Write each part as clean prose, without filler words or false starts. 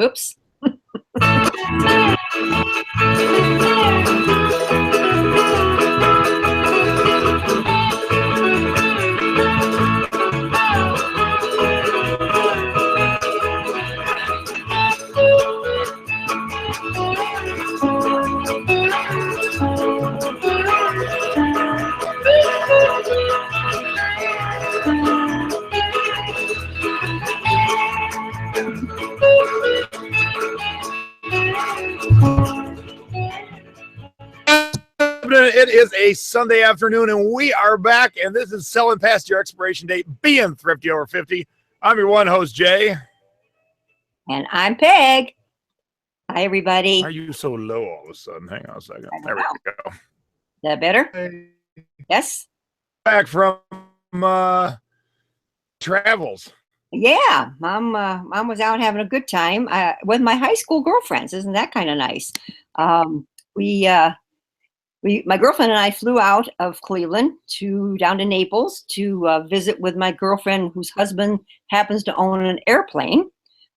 Oops. It is a Sunday afternoon, and we are back, and this is Selling Past Your Expiration Date, being thrifty over 50. I'm your one host, Jay. And I'm Peg. Hi, everybody. Why are you so low all of a sudden? Hang on a second. There we go. Is that better? Hey. Yes. Back from travels. Yeah, Mom was out having a good time with my high school girlfriends. Isn't that kind of nice? My girlfriend and I flew out of Cleveland down to Naples to visit with my girlfriend, whose husband happens to own an airplane,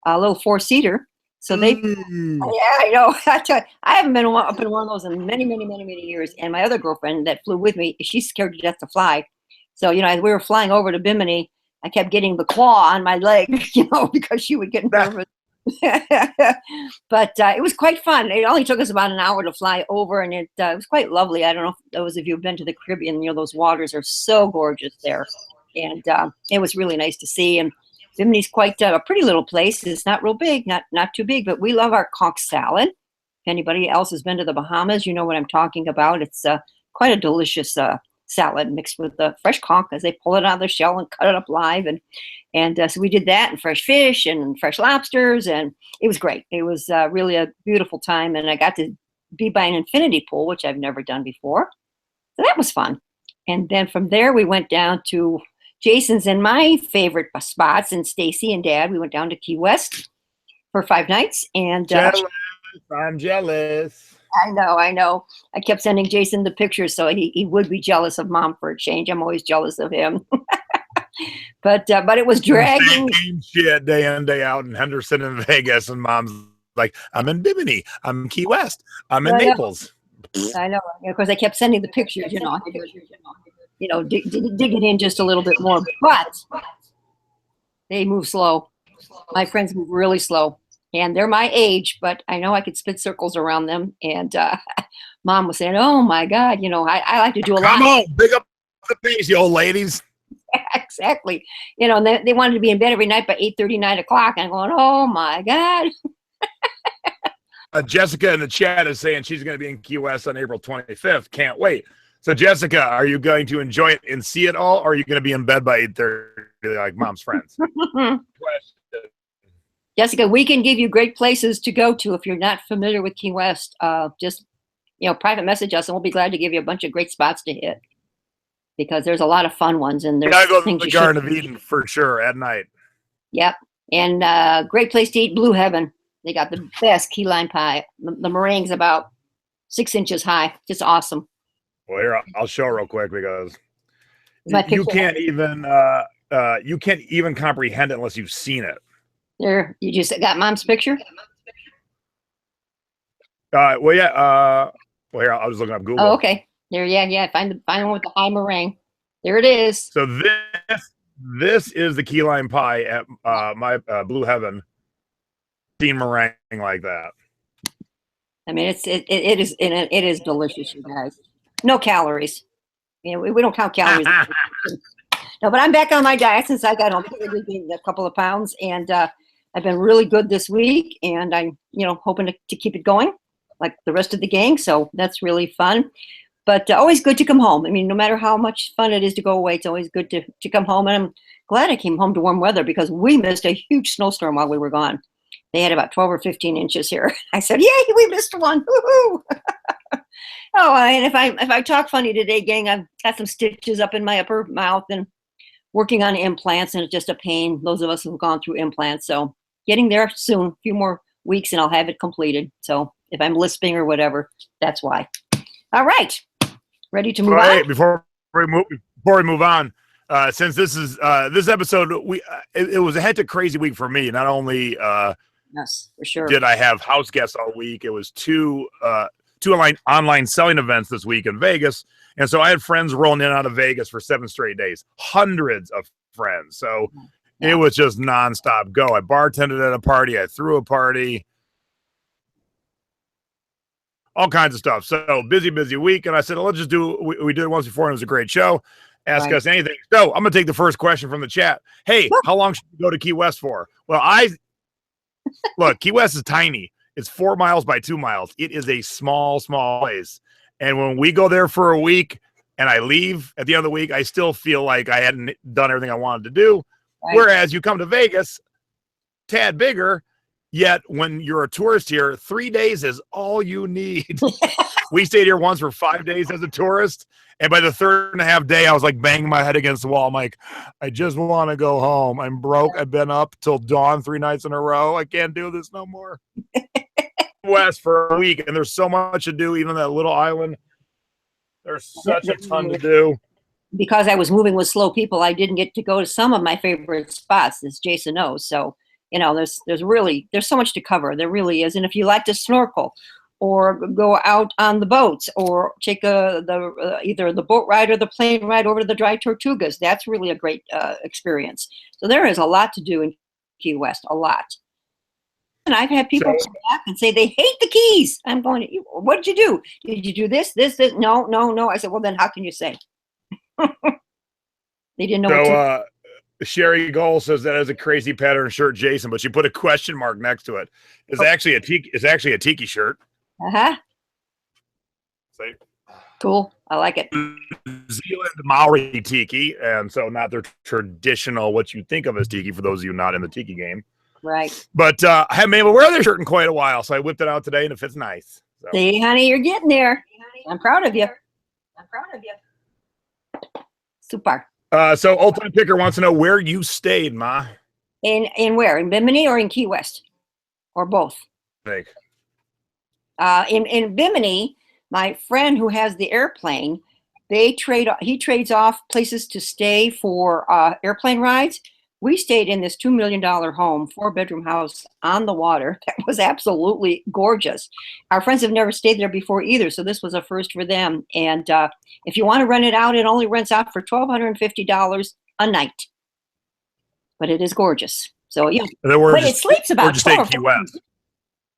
a little 4-seater. So they, yeah, I know. I haven't been up in one of those in many, many, many, many years. And my other girlfriend that flew with me, she's scared to death to fly. So, as we were flying over to Bimini, I kept getting the claw on my leg, because she would get nervous. But it was quite fun. It only took us about an hour to fly over, and it was quite lovely. I don't know if those of you have been to the Caribbean, those waters are so gorgeous there. And it was really nice to see. And Bimini's quite a pretty little place. It's not real big, not too big, but we love our conch salad. If anybody else has been to the Bahamas, you know what I'm talking about. It's quite a delicious salad mixed with the fresh conch as they pull it out of the shell and cut it up live. And so we did that, and fresh fish and fresh lobsters, and it was great. It was really a beautiful time, and I got to be by an infinity pool, which I've never done before. So that was fun. And then from there, we went down to Jason's and my favorite spots, and Stacy and Dad. We went down to Key West for 5 nights. And I'm jealous. I know. I kept sending Jason the pictures, so he would be jealous of Mom for a change. I'm always jealous of him. But it was dragging. Same shit day in, day out in Henderson and Vegas, and Mom's like, I'm in Bimini, I'm in Key West, I'm in Naples. I know. Of course, I kept sending the pictures, dig it in just a little bit more. But they move slow. My friends move really slow. And they're my age, but I know I could spin circles around them. And Mom was saying, oh, my God, I like to do a lot. Come on, big up the pace, you old ladies. Exactly. And they wanted to be in bed every night by 8:30, 9 o'clock. And I'm going, oh, my God. Jessica in the chat is saying she's going to be in Key West on April 25th. Can't wait. So, Jessica, are you going to enjoy it and see it all, or are you going to be in bed by 8:30 like Mom's friends? Jessica, we can give you great places to go to if you're not familiar with Key West. Just, private message us, and we'll be glad to give you a bunch of great spots to hit, because there's a lot of fun ones. And there's I go to the Garden of Eden for sure at night. Yep. And great place to eat, Blue Heaven. They got the best key lime pie. The meringue's about 6 inches high. Just awesome. Well, here, I'll show real quick, because you can't even comprehend it unless you've seen it. There, you just got Mom's picture? Well, here, I was looking up Google. Oh, okay. There, yeah. Find the one with the high meringue. There it is. So this is the key lime pie at my Blue Heaven. Seen meringue like that. I mean, it is delicious, you guys. No calories. We don't count calories. No, but I'm back on my diet since I got home. I gained a couple of pounds, and I've been really good this week, and I'm hoping to keep it going like the rest of the gang. So that's really fun. But always good to come home. I mean, no matter how much fun it is to go away, it's always good to come home. And I'm glad I came home to warm weather, because we missed a huge snowstorm while we were gone. They had about 12 or 15 inches here. I said, yay, we missed one. Woo-hoo. Oh, and if I talk funny today, gang, I've got some stitches up in my upper mouth and working on implants, and it's just a pain. Those of us who've gone through implants. So getting there soon, a few more weeks, and I'll have it completed. So if I'm lisping or whatever, that's why. All right. Ready to move on? Before we move on, since this is this episode, it was a hectic, crazy week for me. Not only Yes, for sure. did I have house guests all week. It was two online selling events this week in Vegas. And so I had friends rolling in and out of Vegas for 7 straight days, hundreds of friends. So it was just nonstop go. I bartended at a party. I threw a party. All kinds of stuff. So busy week. And I said, let's just do, we did it once before and it was a great show. Ask us anything. So I'm going to take the first question from the chat. Hey, how long should we go to Key West for? Well, look, Key West is tiny. It's 4 miles by 2 miles. It is a small place. And when we go there for a week and I leave at the end of the week, I still feel like I hadn't done everything I wanted to do. Right. Whereas you come to Vegas, tad bigger, yet when you're a tourist here, 3 days is all you need. We stayed here once for 5 days as a tourist. And by the 3.5 day, I was like banging my head against the wall. I'm like, I just want to go home. I'm broke. I've been up till dawn 3 nights in a row. I can't do this no more. West for a week, and there's so much to do. Even that little island, there's such a ton to do. Because I was moving with slow people, I didn't get to go to some of my favorite spots, as Jason knows. So, there's so much to cover. There really is. And if you like to snorkel or go out on the boats or take either the boat ride or the plane ride over to the Dry Tortugas, that's really a great experience. So there is a lot to do in Key West, a lot. And I've had people come back and say they hate the Keys. I'm going, what did you do? Did you do this? No. I said, well, then how can you say? They didn't know what to do. Sherry Gold says that is a crazy pattern shirt, Jason, but she put a question mark next to it. It's actually a tiki shirt. Uh-huh. See? Cool. I like it. New Zealand Maori tiki, and so not their traditional what you think of as tiki for those of you not in the tiki game. Right. But I haven't been able to wear this shirt in quite a while, so I whipped it out today, and it fits nice. So. See, honey, you're getting there. I'm proud of you. Super. So Old Time Picker wants to know where you stayed, Ma. In where? In Bimini or in Key West? Or both? In Bimini, my friend who has the airplane, he trades off places to stay for airplane rides. We stayed in this $2 million home, 4-bedroom house on the water. That was absolutely gorgeous. Our friends have never stayed there before either, so this was a first for them. And if you want to rent it out, it only rents out for $1,250 a night. But it is gorgeous. So yeah, but it sleeps about 12. Key West.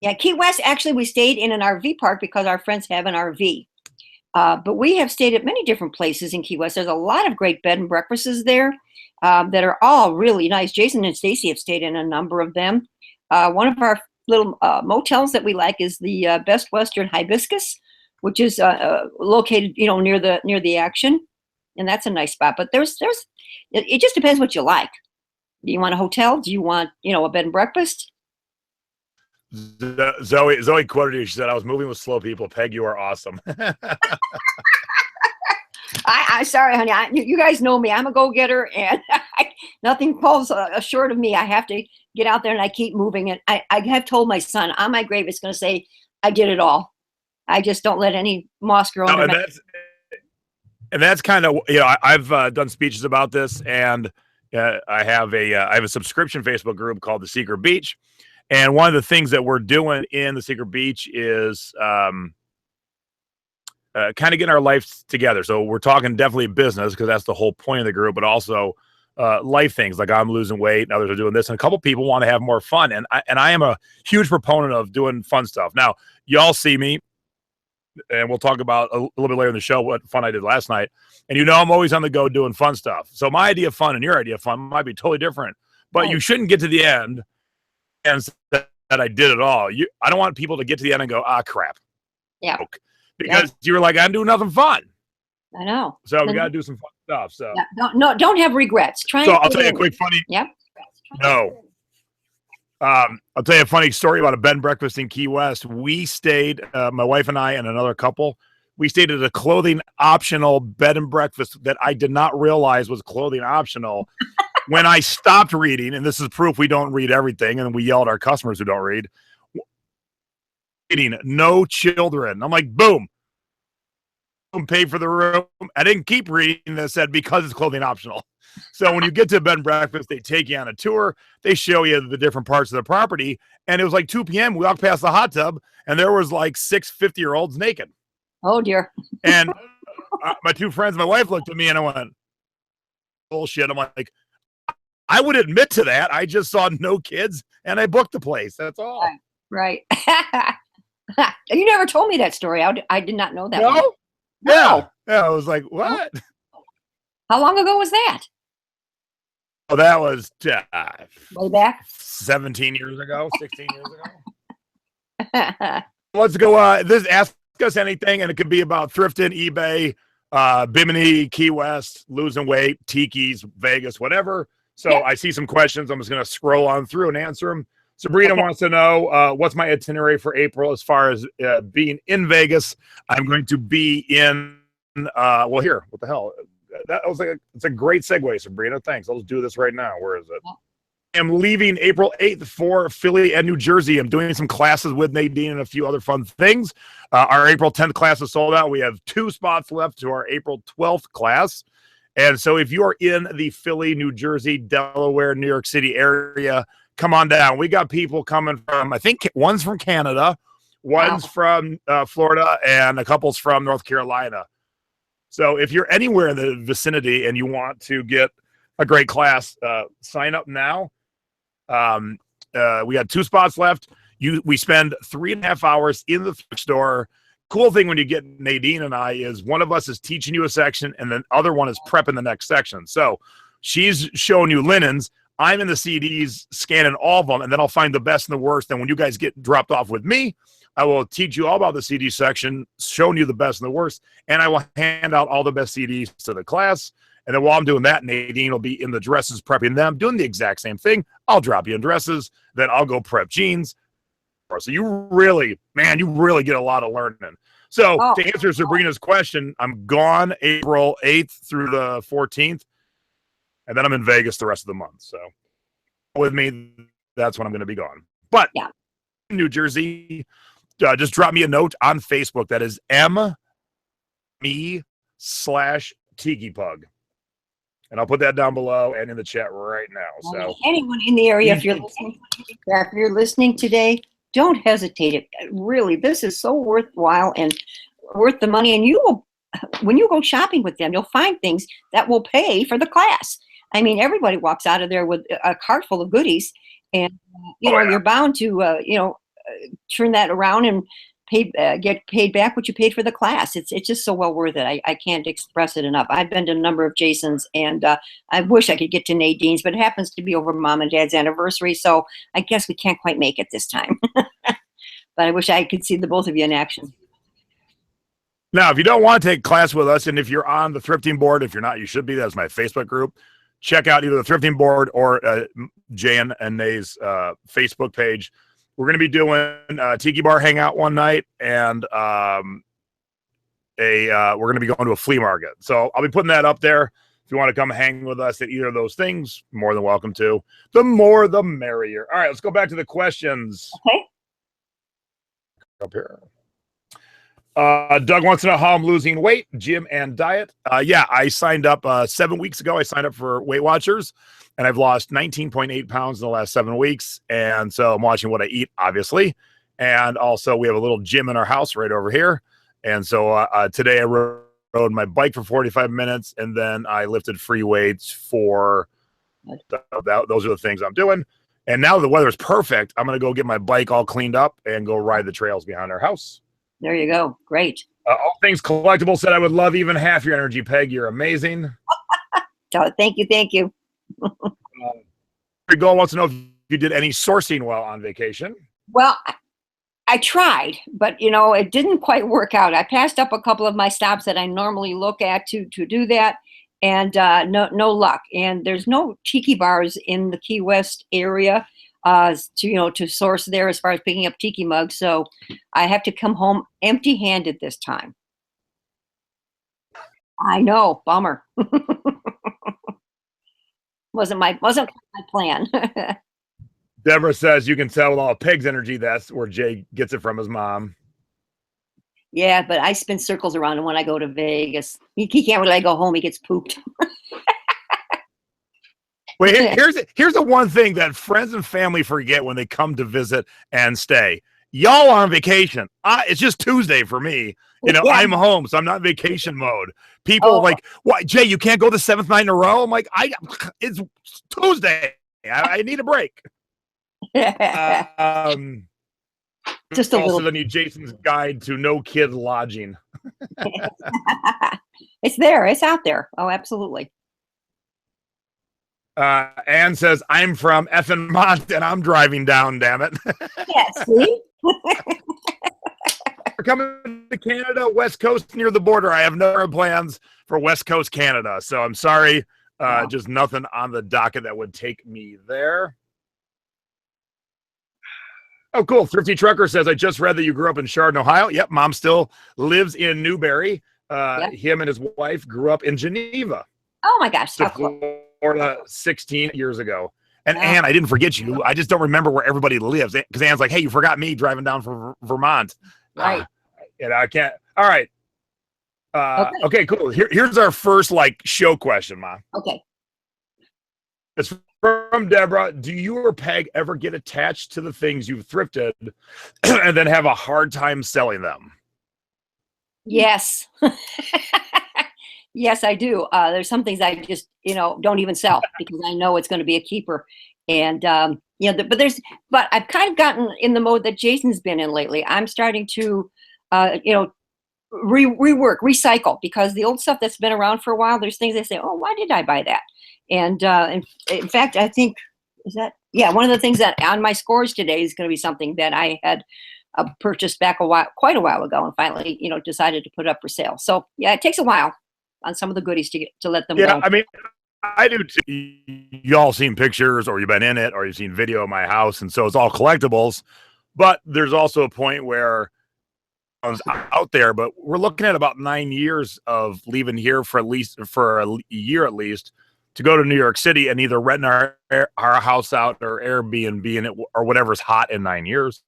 Yeah, Key West. Actually, we stayed in an RV park because our friends have an RV. But we have stayed at many different places in Key West. There's a lot of great bed and breakfasts there. That are all really nice. Jason and Stacy have stayed in a number of them. One of our little motels that we like is the Best Western Hibiscus, which is located, near the action, and that's a nice spot. But it just depends what you like. Do you want a hotel? Do you want a bed and breakfast? Zoe quoted you. She said, "I was moving with slow people. Peg, you are awesome." I'm sorry, honey. You guys know me. I'm a go-getter, and nothing falls short of me. I have to get out there, and I keep moving. And I have told my son, on my grave, it's going to say, I did it all. I just don't let any moss grow under my... And that's kind of, I've done speeches about this, and I have a subscription Facebook group called The Secret Beach. And one of the things that we're doing in The Secret Beach is... kind of getting our life together. So we're talking definitely business because that's the whole point of the group, but also life things like I'm losing weight and others are doing this. And a couple people want to have more fun. And I am a huge proponent of doing fun stuff. Now, y'all see me, and we'll talk about a little bit later in the show what fun I did last night. And I'm always on the go doing fun stuff. So my idea of fun and your idea of fun might be totally different. But you shouldn't get to the end and say that I did it all. I don't want people to get to the end and go, crap. Yeah. Because you were like, I'm doing nothing fun. I know. So we got to do some fun stuff. So don't have regrets. I'll tell you a quick funny. Yep. No. I'll tell you a funny story about a bed and breakfast in Key West. We stayed, my wife and I and another couple, we stayed at a clothing optional bed and breakfast that I did not realize was clothing optional. When I stopped reading, and this is proof we don't read everything, and we yell at our customers who don't read. No children. I'm like, boom. paid for the room. I didn't keep reading that said because it's clothing optional. So when you get to bed and breakfast, they take you on a tour. They show you the different parts of the property. And it was like 2 p.m. We walked past the hot tub, and there was like 6 50-year-olds naked. Oh, dear. And my two friends, my wife looked at me, and I went, bullshit. I'm like, I would admit to that. I just saw no kids, and I booked the place. That's all. Right. You never told me that story. I did not know that. No? One. Yeah. Yeah. I was like, what? How long ago was that? Oh, that was way back 17 years ago, 16 years ago. Let's go. Ask us anything, and it could be about thrifting, eBay, Bimini, Key West, losing weight, tiki's, Vegas, whatever. So yeah. I see some questions. I'm just going to scroll on through and answer them. Sabrina wants to know what's my itinerary for April as far as being in Vegas. I'm going to be in. Well, here. What the hell? That was it's a great segue, Sabrina. Thanks. I'll just do this right now. Where is it? I'm leaving April 8th for Philly and New Jersey. I'm doing some classes with Nadine and a few other fun things. Our April 10th class is sold out. We have 2 spots left to our April 12th class. And so if you're in the Philly, New Jersey, Delaware, New York City area, come on down. We got people coming from, I think one's from Canada, one's from Florida, and a couple's from North Carolina. So if you're anywhere in the vicinity and you want to get a great class, sign up now. We got 2 spots left. We spend 3.5 hours in the thrift store. Cool thing when you get Nadine and I is one of us is teaching you a section and the other one is prepping the next section. So she's showing you linens. I'm in the CDs scanning all of them, and then I'll find the best and the worst. And when you guys get dropped off with me, I will teach you all about the CD section, showing you the best and the worst, and I will hand out all the best CDs to the class. And then while I'm doing that, Nadine will be in the dresses prepping them, doing the exact same thing. I'll drop you in dresses, then I'll go prep jeans. So you really get a lot of learning. So to answer Sabrina's question, I'm gone April 8th through the 14th, and then I'm in Vegas the rest of the month. So with me, that's when I'm going to be gone. But in New Jersey, just drop me a note on Facebook. That is me/TikiPug. And I'll put that down below and in the chat right now. So anyone in the area, if you're listening today, don't hesitate. Really, this is so worthwhile and worth the money. And you will, when you go shopping with them, you'll find things that will pay for the class. I mean, everybody walks out of there with a cart full of goodies, and you're bound to turn that around and get paid back what you paid for the class. It's just so well worth it. I can't express it enough. I've been to a number of Jason's, and I wish I could get to Nadine's, but it happens to be over Mom and Dad's anniversary, so I guess we can't quite make it this time. But I wish I could see the both of you in action. Now, if you don't want to take class with us, and if you're on the thrifting board, if you're not, you should be. That's my Facebook group. Check out either the thrifting board or Jan and Nay's Facebook page. We're going to be doing a tiki bar hangout one night, and we're going to be going to a flea market. So I'll be putting that up there. If you want to come hang with us at either of those things, more than welcome to. The more, the merrier. All right, let's go back to the questions. Okay. Up here. Doug wants to know how I'm losing weight, gym, and diet. I signed up 7 weeks ago. I signed up for Weight Watchers, and I've lost 19.8 pounds in the last 7 weeks. And so I'm watching what I eat, obviously. And also we have a little gym in our house right over here. And so today I rode my bike for 45 minutes, and then I lifted free weights for those are the things I'm doing. And now the weather is perfect. I'm going to go get my bike all cleaned up and go ride the trails behind our house. There you go. Great. All Things Collectible said I would love even half your energy, Peg. You're amazing. Thank you. Thank you. Goal wants to know if you did any sourcing while on vacation. Well, I tried, but it didn't quite work out. I passed up a couple of my stops that I normally look at to do that, and no luck. And there's no tiki bars in the Key West area to source there as far as picking up tiki mugs. So I have to come home empty-handed this time. I know, bummer. wasn't my plan. Deborah says you can tell with all Peg's energy that's where Jay gets it from his mom. Yeah, but I spin circles around him when I go to Vegas. He can't when I go home. He gets pooped. Wait, here's the one thing that friends and family forget when they come to visit and stay. Y'all are on vacation. It's just Tuesday for me. Yeah. I'm home, so I'm not in vacation mode. People Oh. like, what, Jay, you can't go the 7th night in a row? I'm like, it's Tuesday. I need a break. Just a also little. need Jason's guide to no kid lodging. It's there. It's out there. Oh, absolutely. Ann says, I'm from effing Mont and I'm driving down, damn it. Yeah, see? We're coming to Canada, West Coast near the border. I have no plans for West Coast Canada, so I'm sorry. Wow. Just nothing on the docket that would take me there. Oh, cool. Thrifty Trucker says, I just read that you grew up in Chardon, Ohio. Yep, mom still lives in Newberry. Yep. Him and his wife grew up in Geneva. Oh my gosh. To Florida 16 years ago. And Wow. Ann, I didn't forget you. I just don't remember where everybody lives. Because Ann's like, hey, you forgot me driving down from Vermont. Right. And I can't. All right. Okay, cool. Here's our first show question, Mom. Okay. It's from Deborah. Do you or Peg ever get attached to the things you've thrifted and then have a hard time selling them? Yes. Yes, I do. There's some things I just, don't even sell because I know it's going to be a keeper. And, but I've kind of gotten in the mode that Jason's been in lately. I'm starting to, rework, recycle, because the old stuff that's been around for a while, there's things I say, oh, why did I buy that? And in fact, I think, one of the things that on my scores today is going to be something that I had purchased back quite a while ago and finally, decided to put up for sale. So yeah, it takes a while on some of the goodies to let them go. Yeah, I mean, I do too. Y'all seen pictures or you've been in it or you've seen video of my house. And so it's all collectibles, but there's also a point where it's out there, but we're looking at about 9 years of leaving here for a year at least to go to New York City and either rent our house out or Airbnb in it or whatever's hot in 9 years.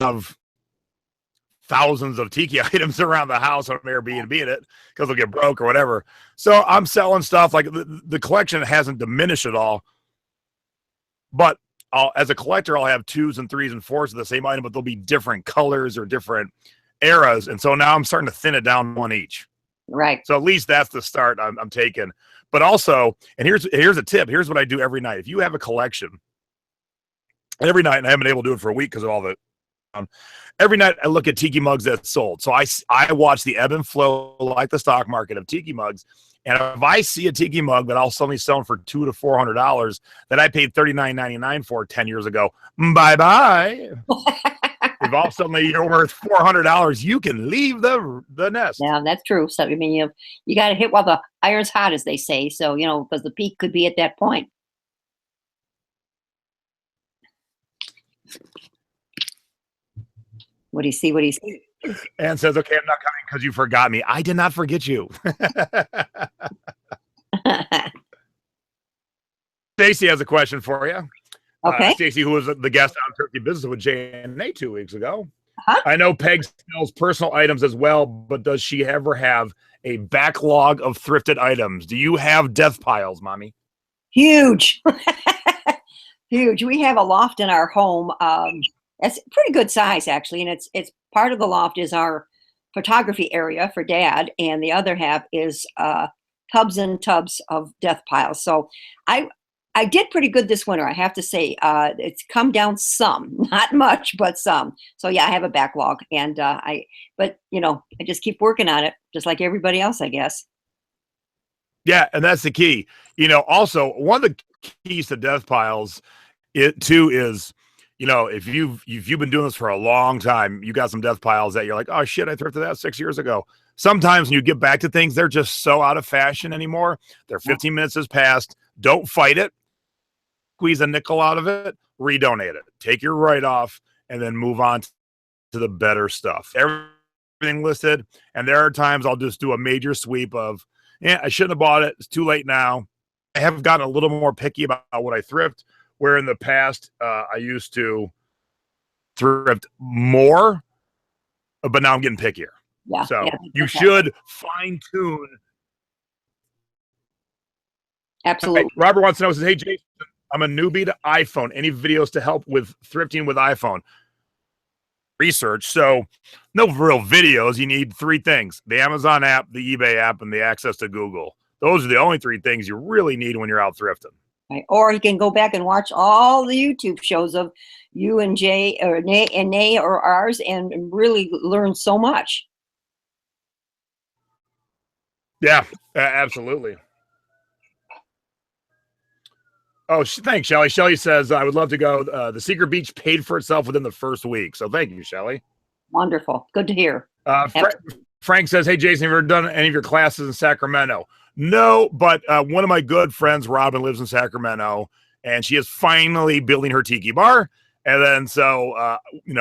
Of thousands of tiki items around the house on Airbnb in it because they'll get broke or whatever. So I'm selling stuff like the collection hasn't diminished at all. But as a collector, I'll have 2s and 3s and 4s of the same item, but they'll be different colors or different eras. And so now I'm starting to thin it down one each. Right. So at least that's the start I'm taking. But also, and here's a tip. Here's what I do every night. If you have a collection, and every night, and I haven't been able to do it for a week because of all the every night I look at tiki mugs that's sold. So I watch the ebb and flow like the stock market of tiki mugs. And if I see a tiki mug that I'll suddenly sell for $200 to $400 that I paid $39.99 for 10 years ago, bye-bye. If all of a sudden you're worth $400, you can leave the nest. Yeah, that's true. So I mean, you got to hit while the iron's hot, as they say. So because the peak could be at that point. What do you see? What do you see? And says, okay, I'm not coming because you forgot me. I did not forget you. Stacy has a question for you. Okay. Stacy, who was the guest on Thrifty Business with J&A 2 weeks ago. Uh-huh. I know Peg sells personal items as well, but does she ever have a backlog of thrifted items? Do you have death piles, Mommy? Huge. Huge. We have a loft in our home. It's pretty good size, actually, and it's part of the loft is our photography area for Dad, and the other half is tubs and tubs of death piles. So I did pretty good this winter, I have to say. It's come down some, not much, but some. So yeah, I have a backlog, and I just keep working on it, just like everybody else, I guess. Yeah, and that's the key. Also one of the keys to death piles, too, is if you've been doing this for a long time, you got some death piles that you're like, oh shit, I thrifted that 6 years ago. Sometimes when you get back to things, they're just so out of fashion anymore. They're 15 minutes has passed. Don't fight it. Squeeze a nickel out of it. Redonate it. Take your write-off and then move on to the better stuff. Everything listed. And there are times I'll just do a major sweep of, I shouldn't have bought it. It's too late now. I have gotten a little more picky about what I thrift, where in the past I used to thrift more but now I'm getting pickier. Yeah. So yeah, you should fine tune. Absolutely. Right. Robert wants to know, says, hey, Jason, I'm a newbie to iPhone. Any videos to help with thrifting with iPhone? Research. So no real videos. You need 3 things: the Amazon app, the eBay app, and the access to Google. Those are the only 3 things you really need when you're out thrifting. Right. Or you can go back and watch all the YouTube shows of you and Jay or Nay or ours and really learn so much. Yeah, absolutely. Oh, thanks, Shelly. Shelly says, I would love to go. The Secret Beach paid for itself within the first week. So thank you, Shelly. Wonderful. Good to hear. Frank says, hey, Jason, have you ever done any of your classes in Sacramento? No, but one of my good friends, Robin, lives in Sacramento, and she is finally building her tiki bar. And then so,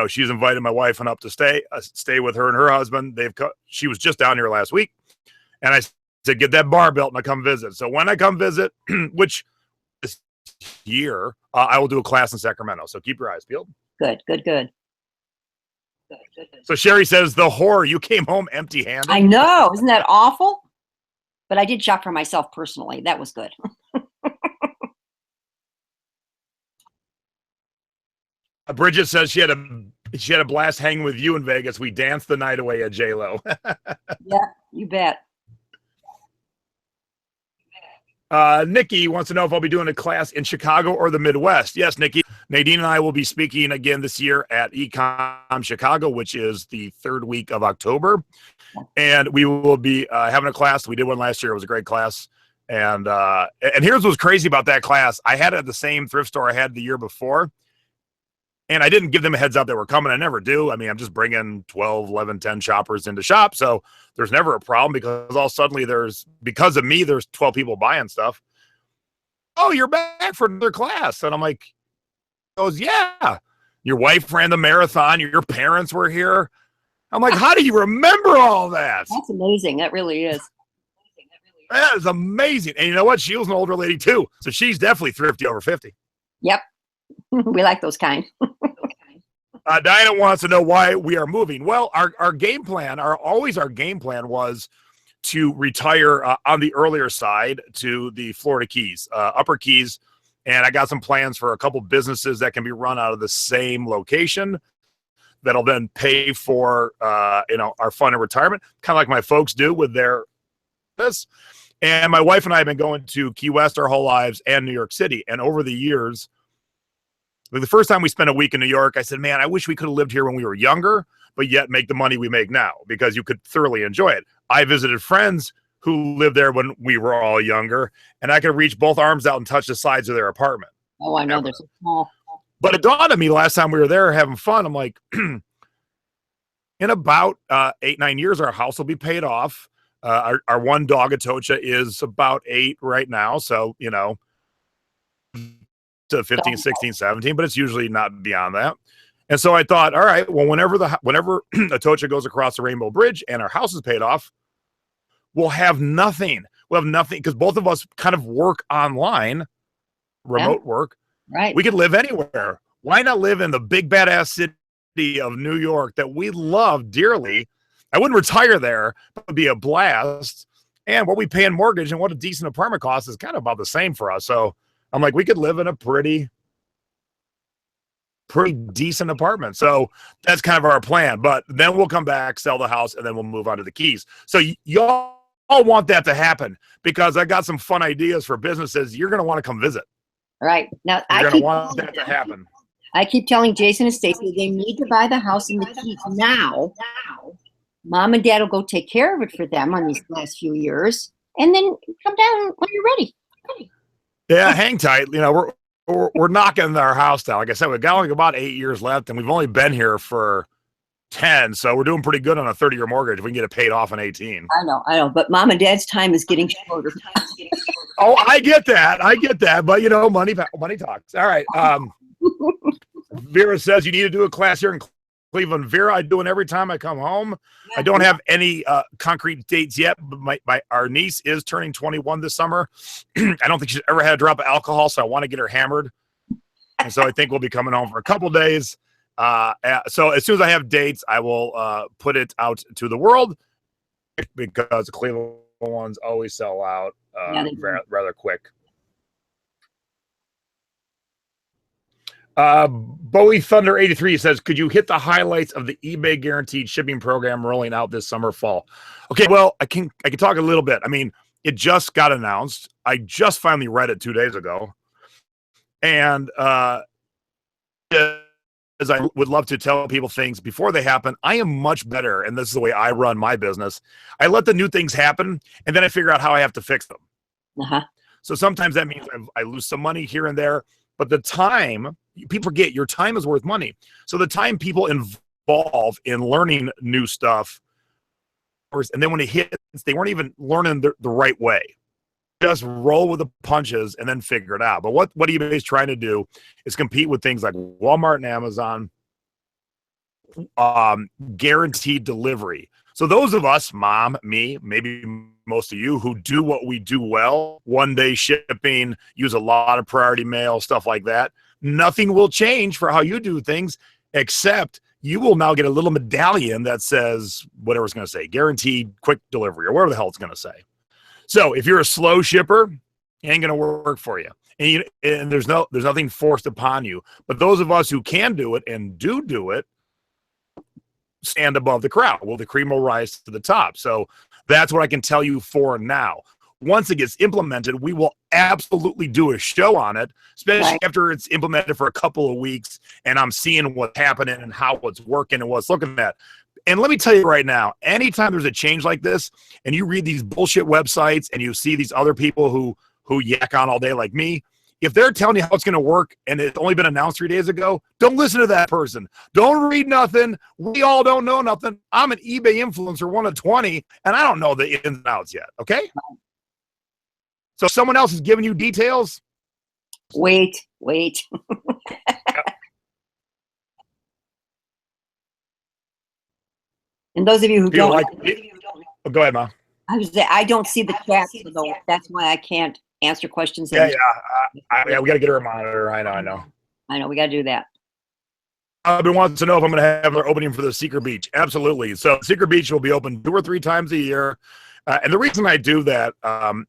she's invited my wife and up to stay with her and her husband. She was just down here last week. And I said, get that bar built and I come visit. So when I come visit, which this year, I will do a class in Sacramento. So keep your eyes peeled. Good. So Sherry says, the horror, you came home empty-handed. I know. Isn't that awful? But I did shop for myself personally. That was good. Bridget says she had a blast hanging with you in Vegas. We danced the night away at J-Lo. Yeah, you bet. Nikki wants to know if I'll be doing a class in Chicago or the Midwest. Yes, Nikki. Nadine and I will be speaking again this year at Ecom Chicago, which is the 3rd week of October. And we will be having a class. We did one last year. It was a great class. And here's what's crazy about that class. I had it at the same thrift store I had the year before. And I didn't give them a heads up that we're coming. I never do. I mean, I'm just bringing 12, 11, 10 shoppers into shop. So there's never a problem because suddenly because of me, there's 12 people buying stuff. Oh, you're back for another class. And I'm like, goes, yeah. Your wife ran the marathon. Your parents were here. I'm like, how do you remember all that? That's amazing. That really is. That is amazing. And you know what? She was an older lady too. So she's definitely thrifty over 50. Yep. We like those kind. Diana wants to know why we are moving. Well, our game plan, our game plan was to retire on the earlier side to the Florida Keys, Upper Keys. And I got some plans for a couple businesses that can be run out of the same location that'll then pay for, our fun and retirement, kind of like my folks do with this. And my wife and I have been going to Key West our whole lives and New York City. And over the years, the first time we spent a week in New York, I said, man, I wish we could have lived here when we were younger, but yet make the money we make now because you could thoroughly enjoy it. I visited friends who lived there when we were all younger, and I could reach both arms out and touch the sides of their apartment. Oh, I know. They're so small. But it dawned on me last time we were there having fun. I'm like, in about 8-9 years, our house will be paid off. Our one dog, Atocha, is about 8 right now. So, to 15, 16, 17, but it's usually not beyond that. And so I thought, all right, well, whenever Atocha goes across the Rainbow Bridge and our house is paid off, we'll have nothing. We'll have nothing because both of us kind of work online, remote work. Right. We could live anywhere. Why not live in the big badass city of New York that we love dearly? I wouldn't retire there, but it would be a blast. And what we pay in mortgage and what a decent apartment costs is kind of about the same for us. So I'm like, we could live in a pretty decent apartment. So that's kind of our plan. But then we'll come back, sell the house, and then we'll move on to the Keys. So y'all want that to happen because I got some fun ideas for businesses. You're going to want to come visit. Right. Now, You're going to want that to happen. I keep telling Jason and Stacy they need to buy the house in the Keys now. Mom and Dad will go take care of it for them on these last few years, and then come down when you're ready. Yeah, hang tight. We're knocking our house down. Like I said, we've got only about 8 years left, and we've only been here for 10, so we're doing pretty good on a 30-year mortgage. We can get it paid off in 18. I know. But Mom and Dad's time is getting shorter. Oh, I get that. But money talks. All right. Vera says you need to do a class here in Cleveland. Vera, I do it every time I come home. I don't have any concrete dates yet, but our niece is turning 21 this summer. I don't think she's ever had a drop of alcohol, so I want to get her hammered. And so I think we'll be coming home for a couple days. So as soon as I have dates, I will put it out to the world, because the Cleveland ones always sell out rather quick. Bowie Thunder 83 says, could you hit the highlights of the eBay guaranteed shipping program rolling out this summer, fall? Okay, well, I can talk a little bit. I mean, it just got announced. I just finally read it 2 days ago. And as I would love to tell people things before they happen, I am much better, and this is the way I run my business. I let the new things happen, and then I figure out how I have to fix them. So sometimes that means I lose some money here and there, but the time, people forget your time is worth money. So the time people involve in learning new stuff, and then when it hits, they weren't even learning the right way. Just roll with the punches and then figure it out. But what eBay is trying to do is compete with things like Walmart and Amazon, guaranteed delivery. So those of us, Mom, me, maybe most of you, who do what we do well, 1-day shipping, use a lot of priority mail, stuff like that, nothing will change for how you do things, except you will now get a little medallion that says whatever it's going to say, guaranteed quick delivery, or whatever the hell it's going to say. So if you're a slow shipper, it ain't going to work for you. And there's nothing forced upon you. But those of us who can do it and do it, stand above the crowd. Well, the cream will rise to the top. So that's what I can tell you for now. Once it gets implemented, we will absolutely do a show on it, especially after it's implemented for a couple of weeks and I'm seeing what's happening and how it's working and what's looking at. And let me tell you right now, anytime there's a change like this and you read these bullshit websites and you see these other people who yak on all day like me, if they're telling you how it's going to work and it's only been announced 3 days ago, don't listen to that person. Don't read nothing. We all don't know nothing. I'm an eBay influencer, 1 of 20, and I don't know the ins and outs yet, okay? So if someone else is giving you details, wait. And those of you who don't, go ahead, Mom. I don't see the chat, so that's why I can't answer questions. Yeah, we got to get her a monitor. I know. We got to do that. I've been wanting to know if I'm going to have their opening for the Secret Beach. Absolutely. So Secret Beach will be open 2 or 3 times a year. And the reason I do that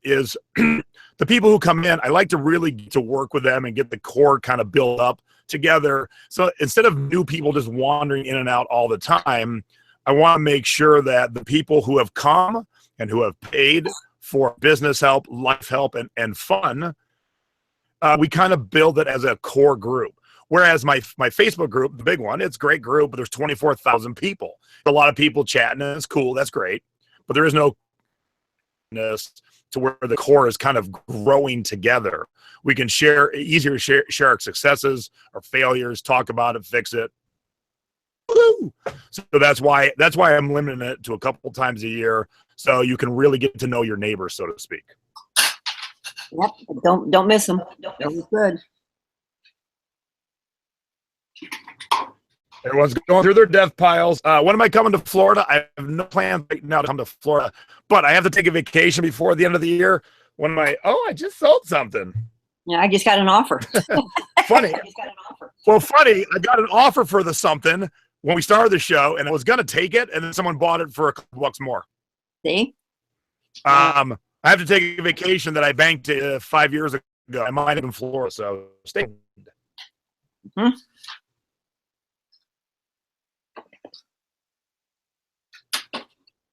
is the people who come in, I like to really get to work with them and get the core kind of built up together. So instead of new people just wandering in and out all the time, I want to make sure that the people who have come and who have paid for business help, life help, and fun, we kind of build it as a core group. Whereas my Facebook group, the big one, it's a great group, but there's 24,000 people. A lot of people chatting, and it's cool. That's great. But there is no to where the core is kind of growing together. We can easier to share our successes, our failures, talk about it, fix it. Woo! So that's why I'm limiting it to a couple times a year, so you can really get to know your neighbors, so to speak. Yep. Don't miss them. That was good. Everyone's going through their death piles. When am I coming to Florida? I have no plan right now to come to Florida, but I have to take a vacation before the end of the year. When am I? Oh, I just sold something. Yeah, I just got an offer. Funny. Well, funny. I got an offer for the something when we started the show, and I was going to take it, and then someone bought it for a couple bucks more. See? I have to take a vacation that I banked 5 years ago. I might have in Florida, so stay tuned. Mm-hmm.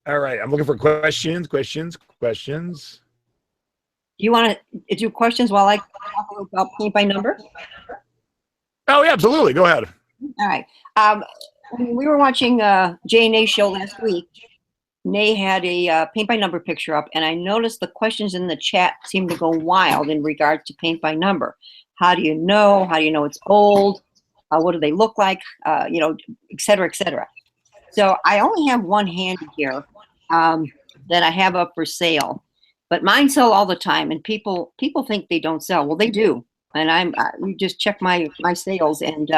All right, I'm looking for questions. You want to do questions while I talk about paint by number? Oh, yeah, absolutely. Go ahead. All right. We were watching Jay and Nay's show last week. Nay had a paint by number picture up, and I noticed the questions in the chat seemed to go wild in regards to paint by number. How do you know? How do you know it's old? What do they look like? Et cetera, et cetera. So I only have one handy here that I have up for sale, but mine sell all the time, and people think they don't sell. Well, they do, and you just check my sales, and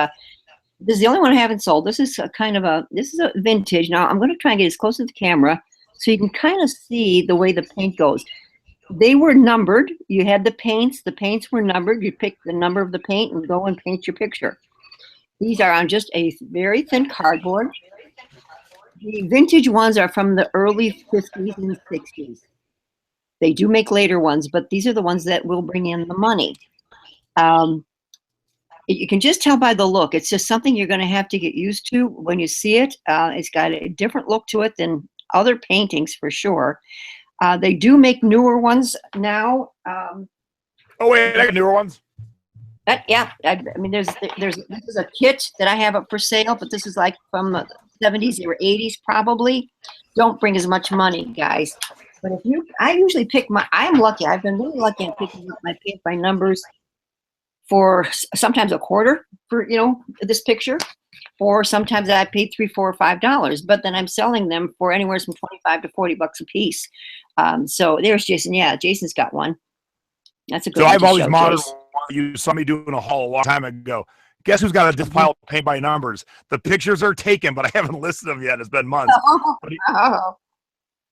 this is the only one I haven't sold. This is this is a vintage. Now I'm going to try and get as close to the camera so you can kind of see the way the paint goes. They were numbered. You had the paints. The paints were numbered. You pick the number of the paint and go and paint your picture. These are on just a very thin cardboard. The vintage ones are from the early 50s and 60s. They do make later ones, but these are the ones that will bring in the money. You can just tell by the look. It's just something you're going to have to get used to when you see it. It's got a different look to it than other paintings for sure. They do make newer ones now. Oh wait, I got newer ones. Yeah, I mean, this is a kit that I have up for sale, but this is like from the 70s or 80s probably. Don't bring as much money, guys. But I usually pick I'm lucky. I've been really lucky in picking up my paint by numbers for sometimes a quarter for, this picture, or sometimes I paid $3, $4, or $5, but then I'm selling them for anywhere from 25 to 40 bucks a piece. So there's Jason. Yeah, Jason's got one. That's a good So one. I have to all these show, modern Jason. ones. You saw me doing a haul a long time ago. Guess who's got a pile of paint by numbers? The pictures are taken, but I haven't listed them yet. It's been months.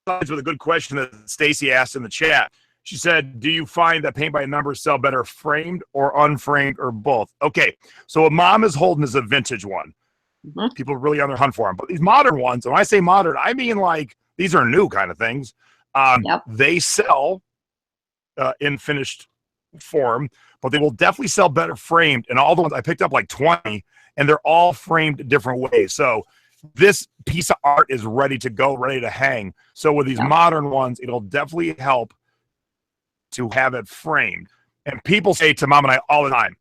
With a good question that Stacy asked in the chat. She said, do you find that paint by numbers sell better framed or unframed or both? Okay, so what Mom is holding is a vintage one. People are really on their hunt for them. But these modern ones, when I say modern, I mean like these are new kind of things. They sell in finished form, but they will definitely sell better framed. And all the ones I picked up, like 20, and they're all framed different ways. So this piece of art is ready to go, ready to hang. So with these modern ones, it'll definitely help to have it framed. And people say to Mom and I all the time,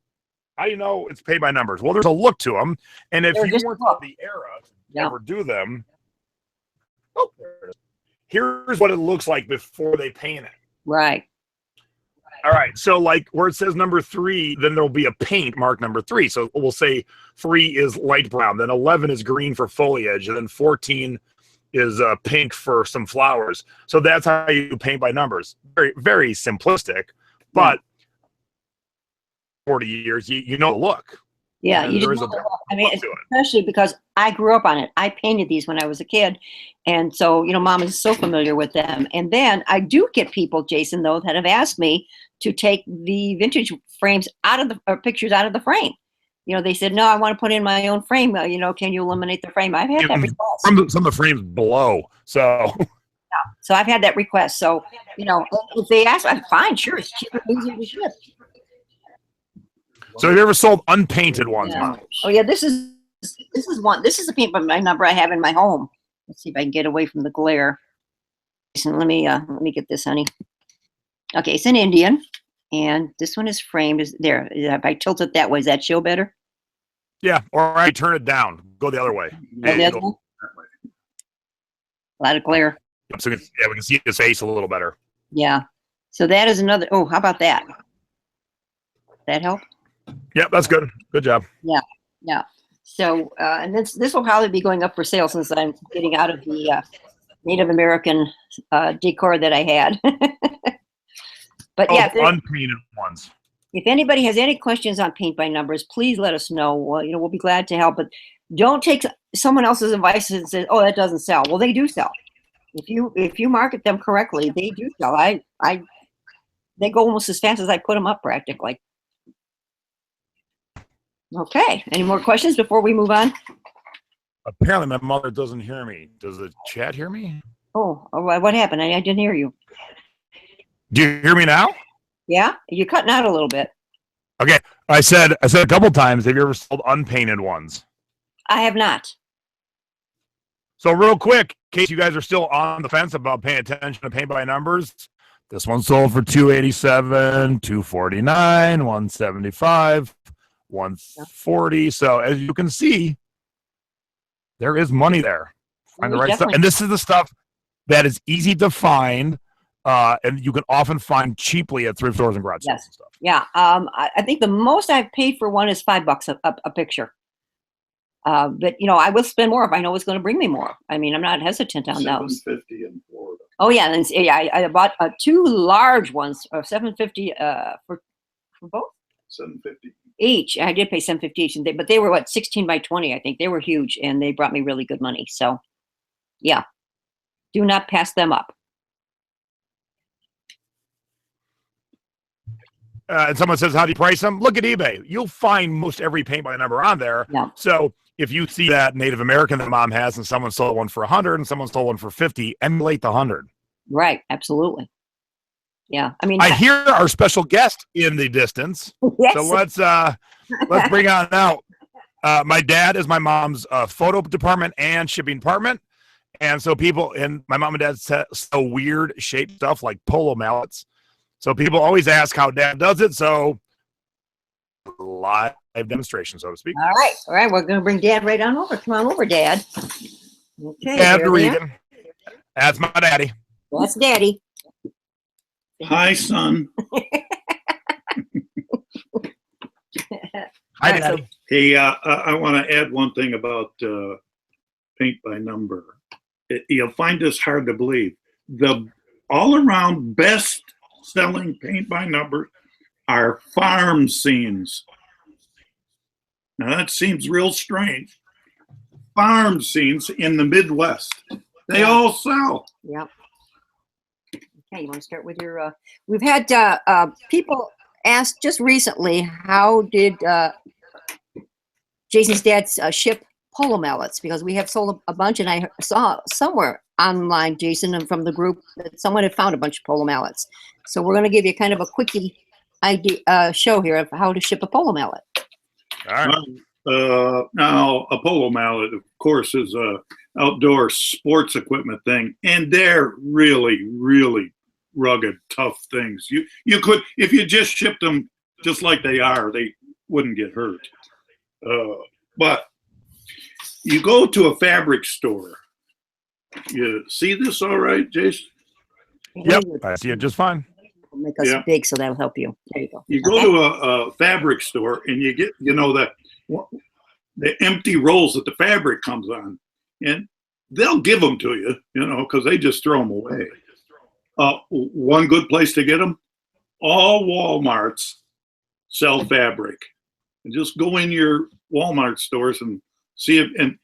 how do you know it's paid by numbers? Well, there's a look to them. And if you weren't of the era to ever do them, here's what it looks like before they paint it. Right. All right. So like where it says number 3, then there'll be a paint mark number 3. So we'll say 3 is light brown, then 11 is green for foliage, and then 14 is pink for some flowers. So that's how you paint by numbers. Very, very simplistic, but 40 years, you know the look. Yeah, you just I mean, especially because I grew up on it. I painted these when I was a kid. And so, Mom is so familiar with them. And then I do get people, Jason, though, that have asked me to take the vintage frames out of the pictures out of the frame. They said, no, I want to put in my own frame. Can you eliminate the frame? I've had that request. Some of the frames below. So so I've had that request. So, if they ask, I'm fine, sure, it's cheaper and easier to ship. So have you ever sold unpainted ones? Yeah. Oh yeah, this is one. This is the paint by my number I have in my home. Let's see if I can get away from the glare. Let me get this, honey. Okay, it's an Indian, and this one is framed. Is there? If I tilt it that way, does that show better? Yeah, or I turn it down. Go the other way. Go the other way? A lot of glare. So we can see his face a little better. Yeah. So that is another. Oh, how about that? That help? Yep, that's good. Good job. Yeah. So, and this will probably be going up for sale since I'm getting out of the Native American decor that I had. But yeah, unpainted ones. If anybody has any questions on paint by numbers, please let us know. We'll be glad to help. But don't take someone else's advice and say, "Oh, that doesn't sell." Well, they do sell. If you market them correctly, they do sell. They go almost as fast as I put them up, practically. Okay. Any more questions before we move on? Apparently, my mother doesn't hear me. Does the chat hear me? Oh, what happened? I didn't hear you. Do you hear me now? Yeah, you're cutting out a little bit. Okay. I said a couple times, have you ever sold unpainted ones? I have not. So real quick, in case you guys are still on the fence about paying attention to paint by numbers, this one sold for $287, $249, $175. 140. So as you can see, there is money there. Find the right stuff. And this is the stuff that is easy to find, and you can often find cheaply at thrift stores and garage sales and stuff. Yeah. I think the most I've paid for one is $5 a picture. But I will spend more if I know it's going to bring me more. I mean, I'm not hesitant on those. $750 in Florida. Oh yeah, and I bought 2 large ones, $750 for both. $750 each. I did pay $750 each, but they were 16 by 20, I think. They were huge, and they brought me really good money. So, yeah, do not pass them up. and someone says, how do you price them? Look at eBay. You'll find most every paint by number on there. Yeah. So if you see that Native American that mom has and someone sold one for 100 and someone sold one for 50, emulate the 100. Right. Absolutely. Yeah. I mean, I hear our special guest in the distance. yes. So let's bring on now. My dad is my mom's photo department and shipping department. And so people, and my mom and dad sell weird shaped stuff like polo mallets. So people always ask how dad does it. So live demonstration, so to speak. All right. All right. We're going to bring Dad right on over. Come on over, Dad. Okay. Dad there we are. Regan. That's my daddy. That's Daddy. Hi, son. Hi, Daddy. Hey, I want to add one thing about paint by number. You'll find this hard to believe. The all-around best-selling paint by number are farm scenes. Now, that seems real strange. Farm scenes in the Midwest. They all sell. Yep. Okay, you want to start with your, we've had people ask just recently, how did Jason's dad ship polo mallets? Because we have sold a bunch, and I saw somewhere online, Jason, and from the group, that someone had found a bunch of polo mallets. So we're going to give you kind of a quickie idea, show here of how to ship a polo mallet. All right. Now, a polo mallet, of course, is a outdoor sports equipment thing, and they're really, really rugged, tough things. You could, if you just shipped them just like they are, they wouldn't get hurt. But you go to a fabric store. You see this all right, Jason? Yep, I see it just fine. Make us big, so that'll help you. There you go. You go to a fabric store and you get, the empty rolls that the fabric comes on, and they'll give them to you, because they just throw them away. One good place to get them, all Walmarts sell fabric. And just go in your Walmart stores and see if, and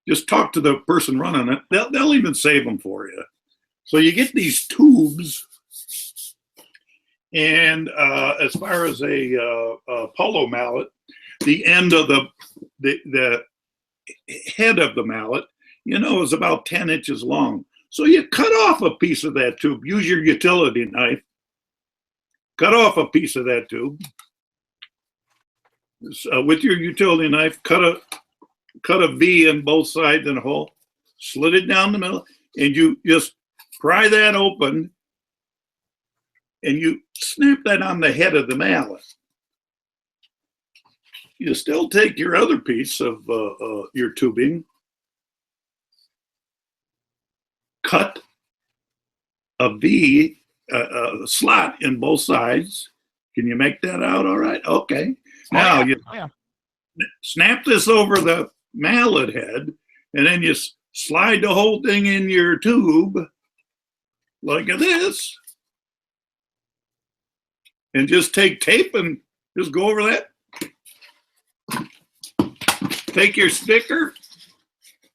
just talk to the person running it. They'll even save them for you. So you get these tubes. And as far as a polo mallet, the end of the head of the mallet, is about 10 inches long. So you cut off a piece of that tube. Use your utility knife. Cut off a piece of that tube. With your utility knife, cut a V in both sides in a hole. Slit it down the middle, and you just pry that open, and you snap that on the head of the mallet. You still take your other piece of your tubing, cut a V, slot in both sides. Can you make that out all right? Okay. Now you snap this over the mallet head, and then you slide the whole thing in your tube like this. And just take tape and just go over that. Take your sticker,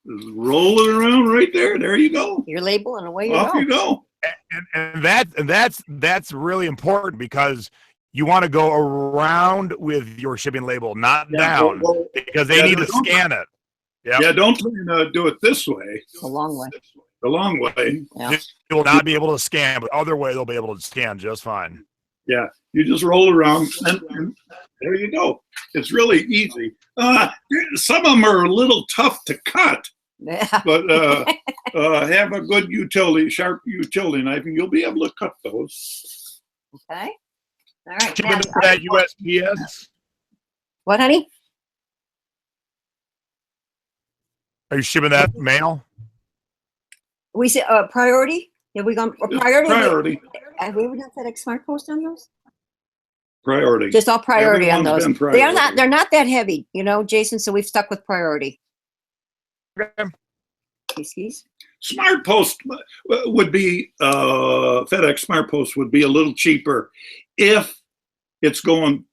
just roll it around right there. There you go. Your label, and away you Off go. you go. And that's really important, because you want to go around with your shipping label, not down, because they need to scan it. Yep. Yeah, don't do it this way. The long way. The long way. Yeah. You will not be able to scan, but other way they'll be able to scan just fine. Yeah, you just roll around, and there you go. It's really easy. Some of them are a little tough to cut, but have a good sharp utility knife, and you'll be able to cut those. Okay. All right. Shipping to that USPS. What, honey? Are you shipping that mail? We said priority. Have we gone priority? Priority. Have we ever done FedEx Smart Post on those? Priority. Just all priority on Everyone's those. been priority. They're not that heavy, Jason. So we've stuck with priority. Okay. Excuse. Smart Post would be FedEx Smart Post would be a little cheaper if it's going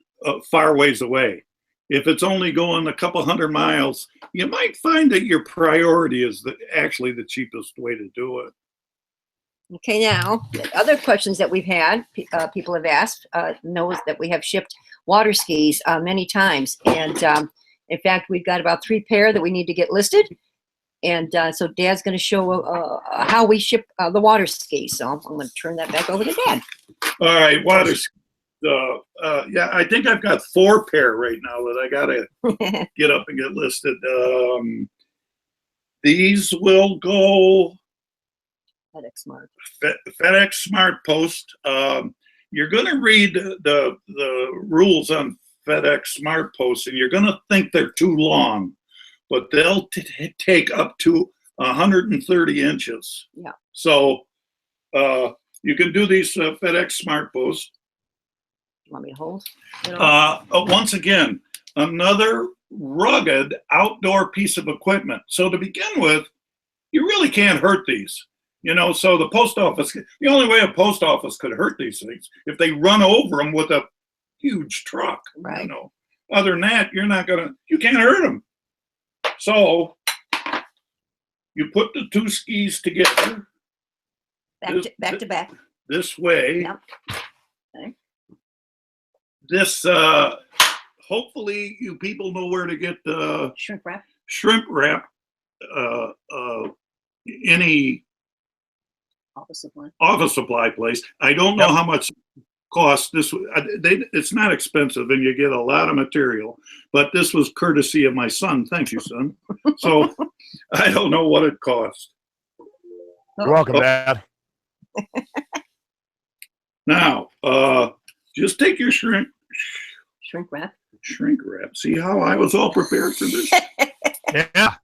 far ways away. If it's only going a couple 100 miles, you might find that your priority is actually the cheapest way to do it. Okay, now, the other questions that we've had, people have asked, knows that we have shipped water skis many times. And in fact, we've got about 3 pair that we need to get listed. And so Dad's going to show how we ship the water skis. So I'm going to turn that back over to Dad. All right, water skis. Yeah, I think I've got 4 pair right now that I got to get up and get listed. These will go FedEx Smart. FedEx Smart Post. You're going to read the rules on FedEx Smart Post, and you're going to think they're too long, but they'll take up to 130 inches. Yeah. So you can do these FedEx Smart Post. You want me to hold? Once again, another rugged outdoor piece of equipment. So to begin with, you really can't hurt these. So the post office, the only way a post office could hurt these things if they run over them with a huge truck. Right. Other than that, you can't hurt them. So you put the 2 skis together. Back to back. This way. Yep. Okay. This, hopefully you people know where to get the Shrink wrap. Any office supply place. I don't know how much it costs. It's not expensive, and you get a lot of material. But this was courtesy of my son. Thank you, son. So I don't know what it cost. You're welcome, Dad. Now, just take your shrink wrap. See how I was all prepared for this? Yeah.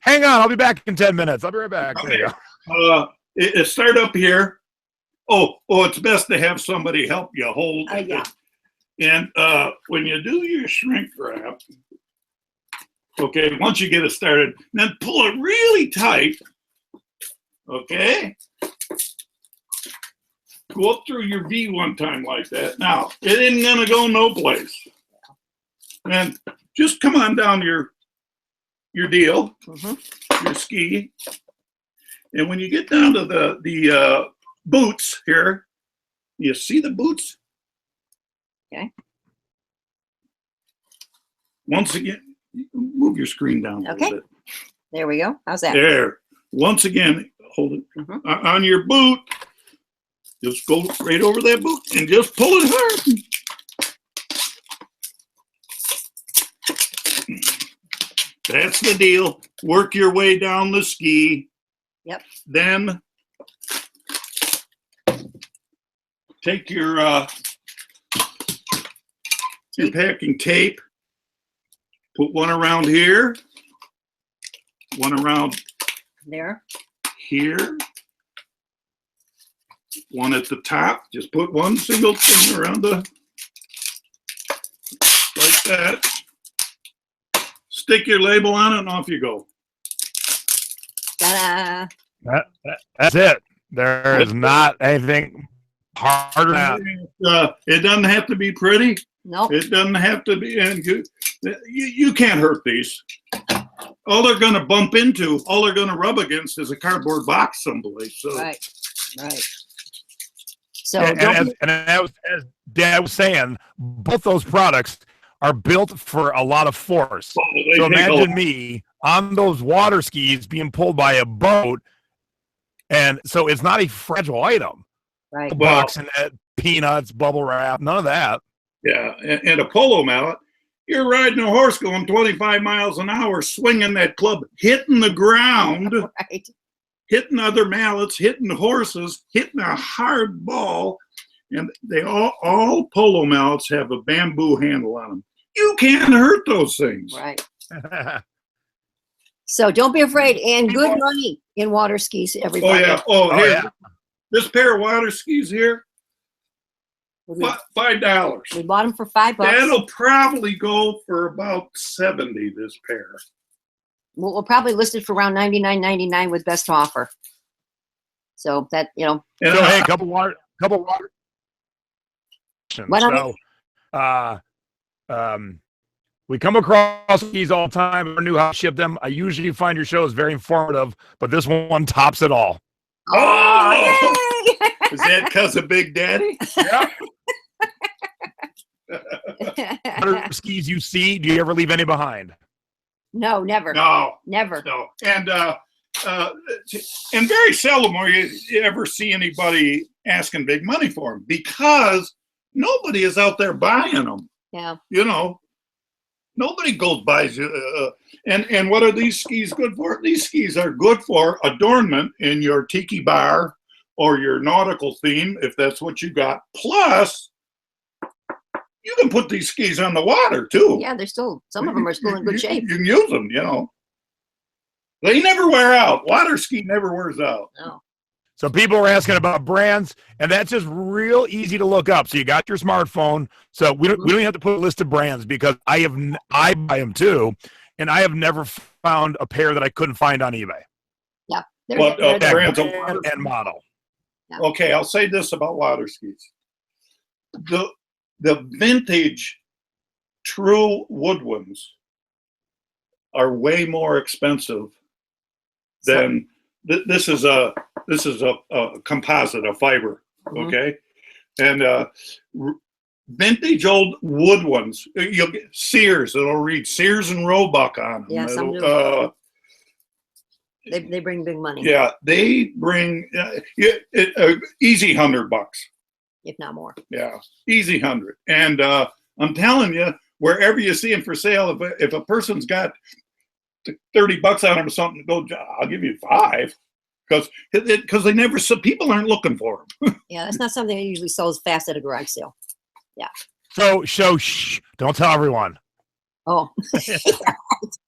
Hang on, I'll be back in 10 minutes. I'll be right back. Okay. There you go. It start up here. Oh, it's best to have somebody help you hold it. Yeah. And when you do your shrink wrap, okay, once you get it started, then pull it really tight. Okay. Go up through your V one time like that. Now, it ain't gonna go no place. And just come on down your deal, your ski. And when you get down to the boots here, you see the boots? Okay. Once again, move your screen down a little bit. There we go. How's that? There. Once again, hold it on your boot. Just go right over that boot and just pull it hard. That's the deal. Work your way down the ski. Yep. Then take your packing tape. Put one around here. One around there. Here. One at the top. Just put one single thing around like that. Stick your label on it and off you go. Ta-da! That's it. There is not anything harder than that. It doesn't have to be pretty. No. It doesn't have to be. And you can't hurt these. All they're going to bump into, all they're going to rub against is a cardboard box someplace. So. Right. So as Dad was saying, both those products are built for a lot of force. So imagine me on those water skis being pulled by a boat, and so it's not a fragile item. Right. Box and peanuts, bubble wrap, none of that. Yeah, and a polo mallet. You're riding a horse going 25 miles an hour, swinging that club, hitting the ground. Right. Hitting other mallets, hitting horses, hitting a hard ball, and they all polo mallets have a bamboo handle on them. You can't hurt those things. Right. So don't be afraid, and good money in water skis, everybody. Here. This pair of water skis here, $5. We bought them for $5. That'll probably go for about $70. This pair. We'll probably list it for around $99.99 with best offer. So that So hey, a couple water. What so, We come across skis all the time. I knew how to ship them. I usually find your shows very informative, but this one tops it all. Oh, is that because of Big Daddy? Yeah. Other skis you see, do you ever leave any behind? No, never. No, Never. no. And very seldom will you ever see anybody asking big money for them because nobody is out there buying them. Yeah. You know, nobody goes buys you. And what are these skis good for? These skis are good for adornment in your tiki bar or your nautical theme, if that's what you got. Plus, you can put these skis on the water too. Yeah, they're still, some of them are still in good shape. You can use them, you know. They never wear out. Water ski never wears out. No. So people are asking about brands, and that's just real easy to look up. So you got your smartphone. So we don't even have to put a list of brands because I buy them too, and I have never found a pair that I couldn't find on eBay. Yeah. What brands and model? Yeah. Okay, I'll say this about water skis. The vintage true wood ones are way more expensive than this is a composite, a fiber, okay? And vintage old wood ones, you'll get Sears, it'll read Sears and Roebuck on them. Yeah, some do. They bring big money. Yeah, they bring easy $100, if not more. Yeah, easy 100. And I'm telling you, wherever you see them for sale, if a person's got $30 on them or something, I'll give you 5, because they never. So people aren't looking for them. Yeah, that's not something that usually sells fast at a garage sale. Yeah. So shh, don't tell everyone. Oh. Wait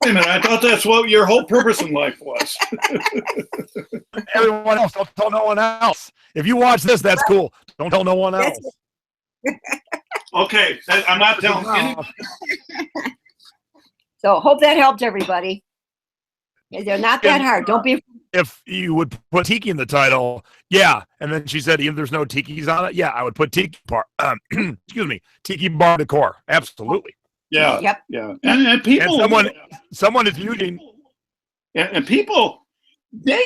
a minute, I thought that's what your whole purpose in life was. Everyone else, don't tell no one else. If you watch this, that's cool. Don't tell no one else. Okay, I'm not telling anybody. So hope that helped everybody. They're not that hard. Don't be. If you would put tiki in the title, yeah. And then she said, "Even there's no tikis on it." Yeah, I would put tiki bar. Excuse me, tiki bar decor. Absolutely. Yeah. Yep. Yeah. And people. And someone is using. And people, they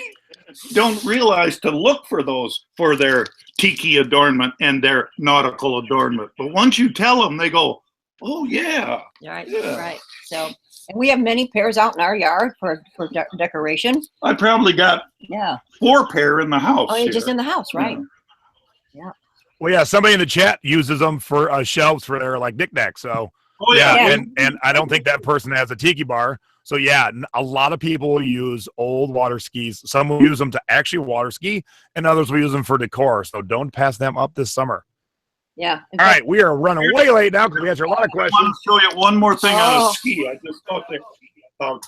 don't realize to look for those for their tiki adornment and their nautical adornment. But once you tell them, they go, "Oh yeah." Right. Yeah. Right. So. And we have many pairs out in our yard for decoration. I probably got 4 pair in the house. Oh, you're just in the house, right? Yeah. Well, yeah, somebody in the chat uses them for shelves for their like knickknacks. So, yeah. And I don't think that person has a tiki bar. So, yeah, a lot of people will use old water skis. Some will use them to actually water ski, and others will use them for decor. So, don't pass them up this summer. Yeah. All right, we are running way late now because we answered a lot of I questions. want to show you one more thing on a ski. I just thought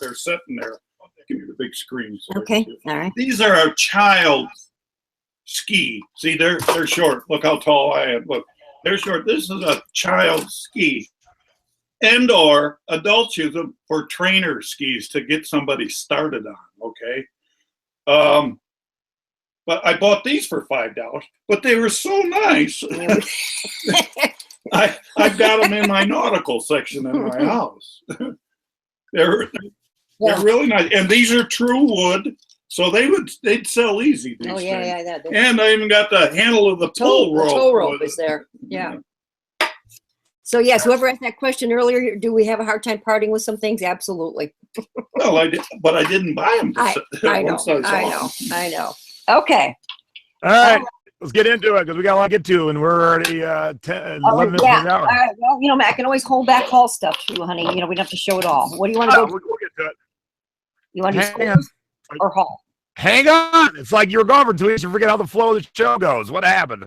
they're sitting there. Give me the big screen. Okay. All right. These are a child's ski. See, they're short. Look how tall I am. Look, they're short. This is a child's ski. And or adults use them for trainer skis to get somebody started on, okay? But I bought these for $5, but they were so nice. I've got them in my nautical section in my house. They're really nice, and these are true wood, so they'd sell easy. These Oh yeah, yeah. And I even got the handle of the tow rope. The tow rope is there. Yeah. So yes, whoever asked that question earlier, do we have a hard time parting with some things? Absolutely. Well, I did, but I didn't buy them. I know. Okay. All right, let's get into it because we got a lot to get to, and we're already 11 minutes to an hour. Well, I can always hold back haul stuff too, honey. We don't have to show it all. What do you want to go? We'll get to it. You want to do or haul? Hang on. It's like you're gone for 2 weeks. You forget how the flow of the show goes. What happened?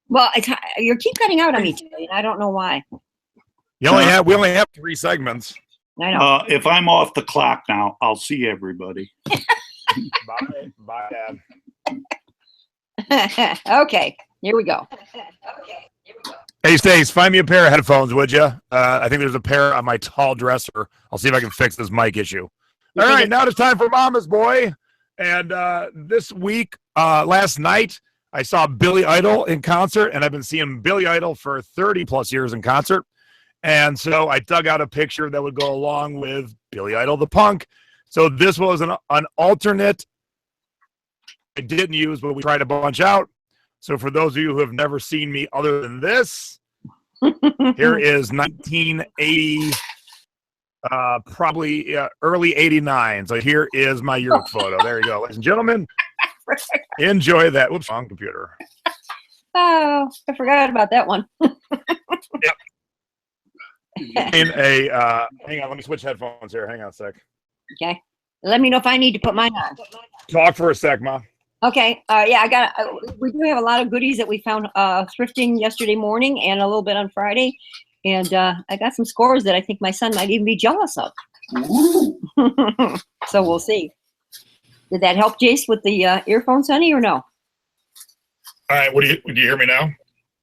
Well, you keep cutting out on me today, and I don't know why. We only have 3 segments. I know. If I'm off the clock now, I'll see everybody. Bye, Dad. Okay, here we go. Hey, Stace, find me a pair of headphones, would you? I think there's a pair on my tall dresser. I'll see if I can fix this mic issue. All right, now it's time for Mama's Boy. And this week, last night, I saw Billy Idol in concert, and I've been seeing Billy Idol for 30-plus years in concert. And so I dug out a picture that would go along with Billy Idol the Punk. So this was an alternate I didn't use, but we tried a bunch out. So for those of you who have never seen me other than this, here is 1980, probably early 89. So here is my yearbook photo. There you go, ladies and gentlemen. Enjoy that. Whoops, wrong computer. Oh, I forgot about that one. Yep. In a hang on, let me switch headphones here. Hang on a sec. Okay. Let me know if I need to put mine on. Talk for a sec, Ma. Okay. Yeah, we do have a lot of goodies that we found thrifting yesterday morning and a little bit on Friday. And I got some scores that I think my son might even be jealous of. So we'll see. Did that help, Jace, with the earphones, honey, or no? All right. Do you hear me now?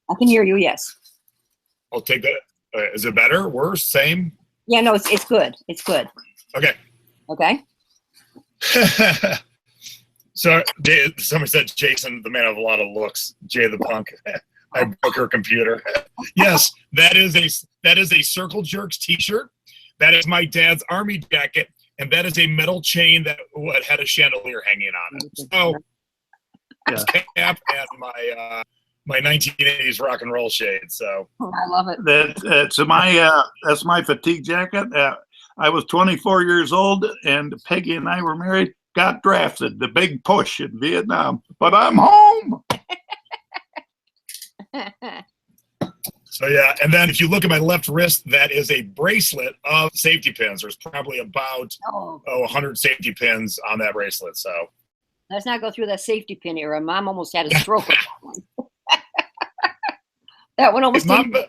I can hear you, yes. I'll take that. Is it better? Worse? Same? Yeah, no, it's good. It's good. Okay. Okay. So somebody said Jason, the man of a lot of looks, Jay the Punk. I broke her computer. Yes, that is a Circle Jerks t-shirt. That is my dad's army jacket, and that is a metal chain that had a chandelier hanging on it. So that's cap and my 1980s rock and roll shade. So I love it. That's my fatigue jacket. I was 24 years old, and Peggy and I were married. Got drafted, the big push in Vietnam, but I'm home. So yeah, and then if you look at my left wrist, that is a bracelet of safety pins. There's probably about 100 safety pins on that bracelet. So let's not go through that safety pin era. Mom almost had a stroke with that one. That one almost Mama's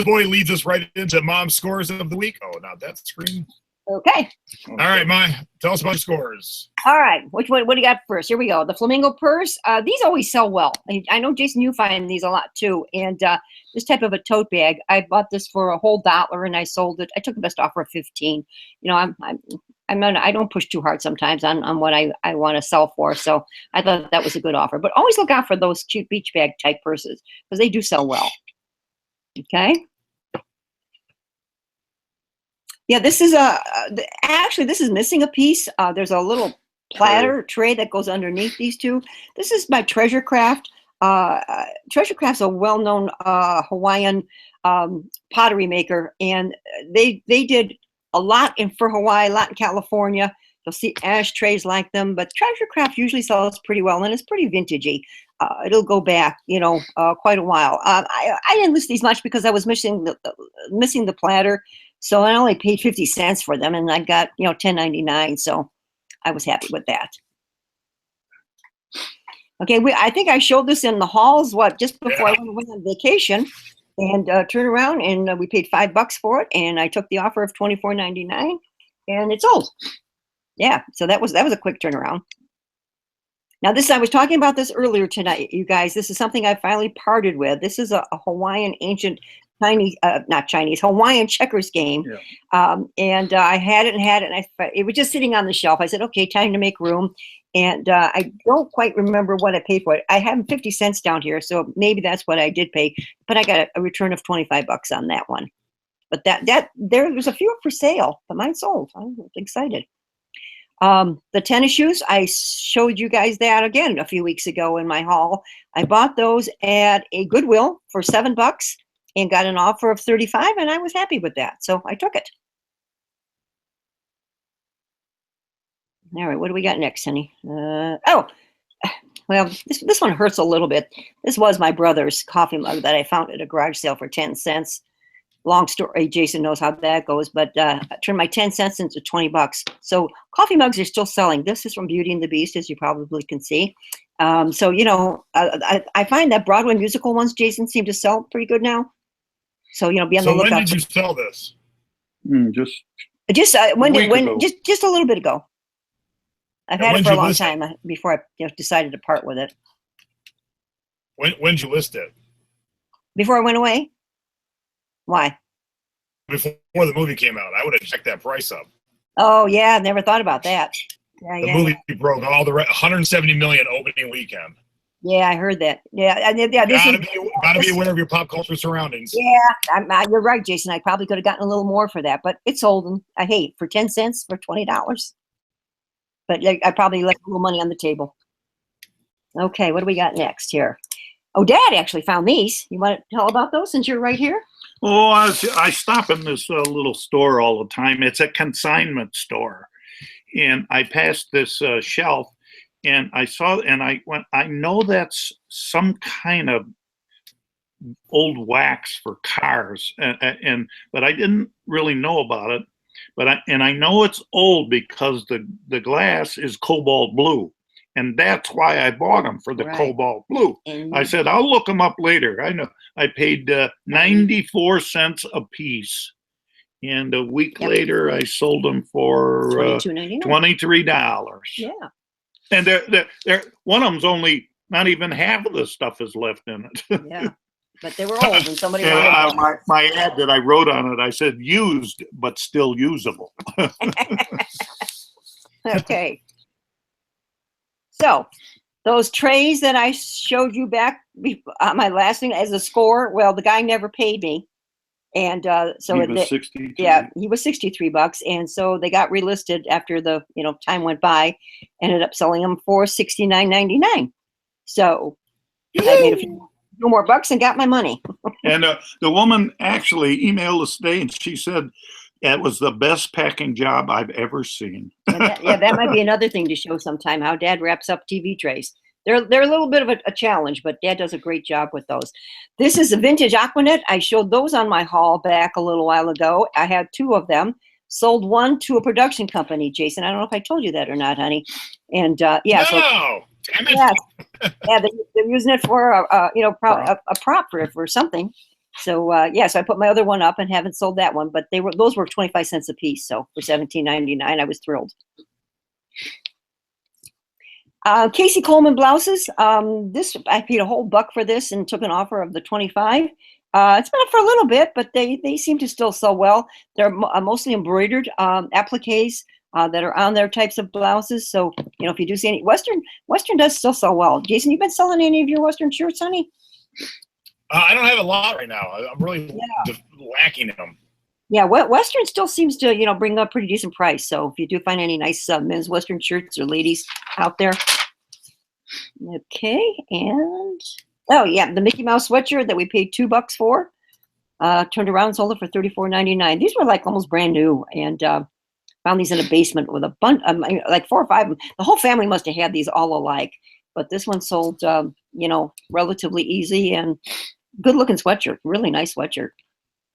boy leads us right into Mom's scores of the week. Oh, not that screen. Okay. All right, Ma, tell us about your scores. All right. Which one? What do you got first? Here we go. The flamingo purse. These always sell well. I know, Jason, you find these a lot too. And this type of a tote bag, I bought this for a whole $1 and I sold it. I took the best offer of 15. You know, I don't push too hard sometimes on what I want to sell for. So I thought that was a good offer. But always look out for those cute beach bag type purses because they do sell well. Okay. Yeah, this is actually this is missing a piece. There's a little platter tray that goes underneath these two. This is by Treasure Craft. Treasure Craft's a well-known Hawaiian pottery maker, and they did a lot for Hawaii, a lot in California. You'll see ashtrays like them, but Treasure Craft usually sells pretty well, and it's pretty vintagey. It'll go back, quite a while. I didn't list these much because I was missing the platter. So I only paid 50 cents for them, and I got, $10.99. So I was happy with that. Okay, I think I showed this in the halls, just before I went on vacation, and turned around and we paid $5 for it, and I took the offer of $24.99, and it sold. Yeah, so that was a quick turnaround. Now I was talking about this earlier tonight, you guys. This is something I finally parted with. This is a Hawaiian ancient Hawaiian checkers game. Yeah. And I had it, and it was just sitting on the shelf. I said, okay, time to make room. And I don't quite remember what I paid for it. I have 50 cents down here, so maybe that's what I did pay. But I got a return of $25 on that one. But there was a few for sale, but mine sold. I was excited. The tennis shoes, I showed you guys that again a few weeks ago in my haul. I bought those at a Goodwill for $7 and got an offer of 35, and I was happy with that, so I took it. All right, what do we got next, honey? Well, this one hurts a little bit. This was my brother's coffee mug that I found at a garage sale for 10 cents. Long story, Jason knows how that goes, but I turned my 10 cents into $20. So coffee mugs are still selling. This is from Beauty and the Beast, as you probably can see. So, I find that Broadway musical ones, Jason, seem to sell pretty good now. So, be on the lookout. So when did you sell this? Just a little bit ago. I've had it for a long time before I decided to part with it. When did you list it? Before I went away. Why? Before the movie came out, I would have checked that price up. Oh yeah, never thought about that. The movie broke all the 170 million opening weekend. Yeah, I heard that. Yeah, this Gotta be aware of your pop culture surroundings. Yeah, you're right, Jason. I probably could have gotten a little more for that, but it's sold. And I hate for 10 cents for $20. But I probably left a little money on the table. Okay, what do we got next here? Oh, Dad actually found these. You want to tell about those since you're right here? Oh, I stop in this little store all the time. It's a consignment store. And I passed this shelf and I saw, and I went, I know that's some kind of old wax for cars. But I didn't really know about it. But I know it's old because the glass is cobalt blue. And that's why I bought them, for the cobalt blue. I said, I'll look them up later. I know. I paid 94 cents a piece. And a week later, I sold them for $23. Yeah. And they're one of them's only not even half of the stuff is left in it. Yeah. But they were old and somebody wanted them. My ad that I wrote on it, I said used, but still usable. Okay. So those trays that I showed you back on my last thing as a score, well, the guy never paid me. And so he was 63. Yeah, he was $63. And so they got relisted after the time went by, ended up selling them for $69.99. So I made a few more bucks and got my money. And the woman actually emailed us today and she said, it was the best packing job I've ever seen. That might be another thing to show sometime, how Dad wraps up TV trays. They're a little bit of a challenge, but Dad does a great job with those. This is a vintage Aquanet. I showed those on my haul back a little while ago. I had 2 of them. Sold one to a production company, Jason. I don't know if I told you that or not, honey. And No, damn it. Yeah, they're using it for a prop for something. So so I put my other one up and haven't sold that one, but those were 25 cents a piece. So for $17.99, I was thrilled. Casey Coleman blouses. This I paid a whole $1 for this and took an offer of the 25. It's been up for a little bit, but they seem to still sell well. They're mostly embroidered appliques that are on their types of blouses. So if you do see any Western does still sell well. Jason, you been selling any of your Western shirts, honey? I don't have a lot right now. I'm really lacking in them. Yeah, Western still seems to, bring up pretty decent price. So if you do find any nice men's Western shirts or ladies out there. Okay, and the Mickey Mouse sweatshirt that we paid $2 for, turned around and sold it for $34.99. These were like almost brand new, and found these in a basement with a bunch, like 4 or 5 of them. The whole family must have had these all alike, but this one sold, relatively easy and good looking sweatshirt. Really nice sweatshirt.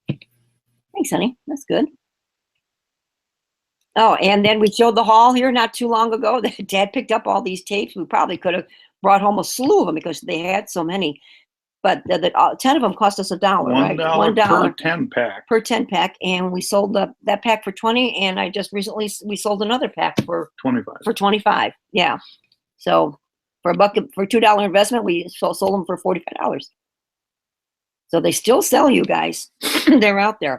Thanks, honey. That's good. Oh, and then we showed the haul here not too long ago. Dad picked up all these tapes. We probably could have brought home a slew of them because they had so many. But 10 of them cost us $1, right? $1 per 10 pack. Per 10 pack, and we sold that pack for 20. And I just recently we sold another pack for 25. For 25, yeah. So for $2 investment, we sold them for $45. So they still sell, you guys. They're out there.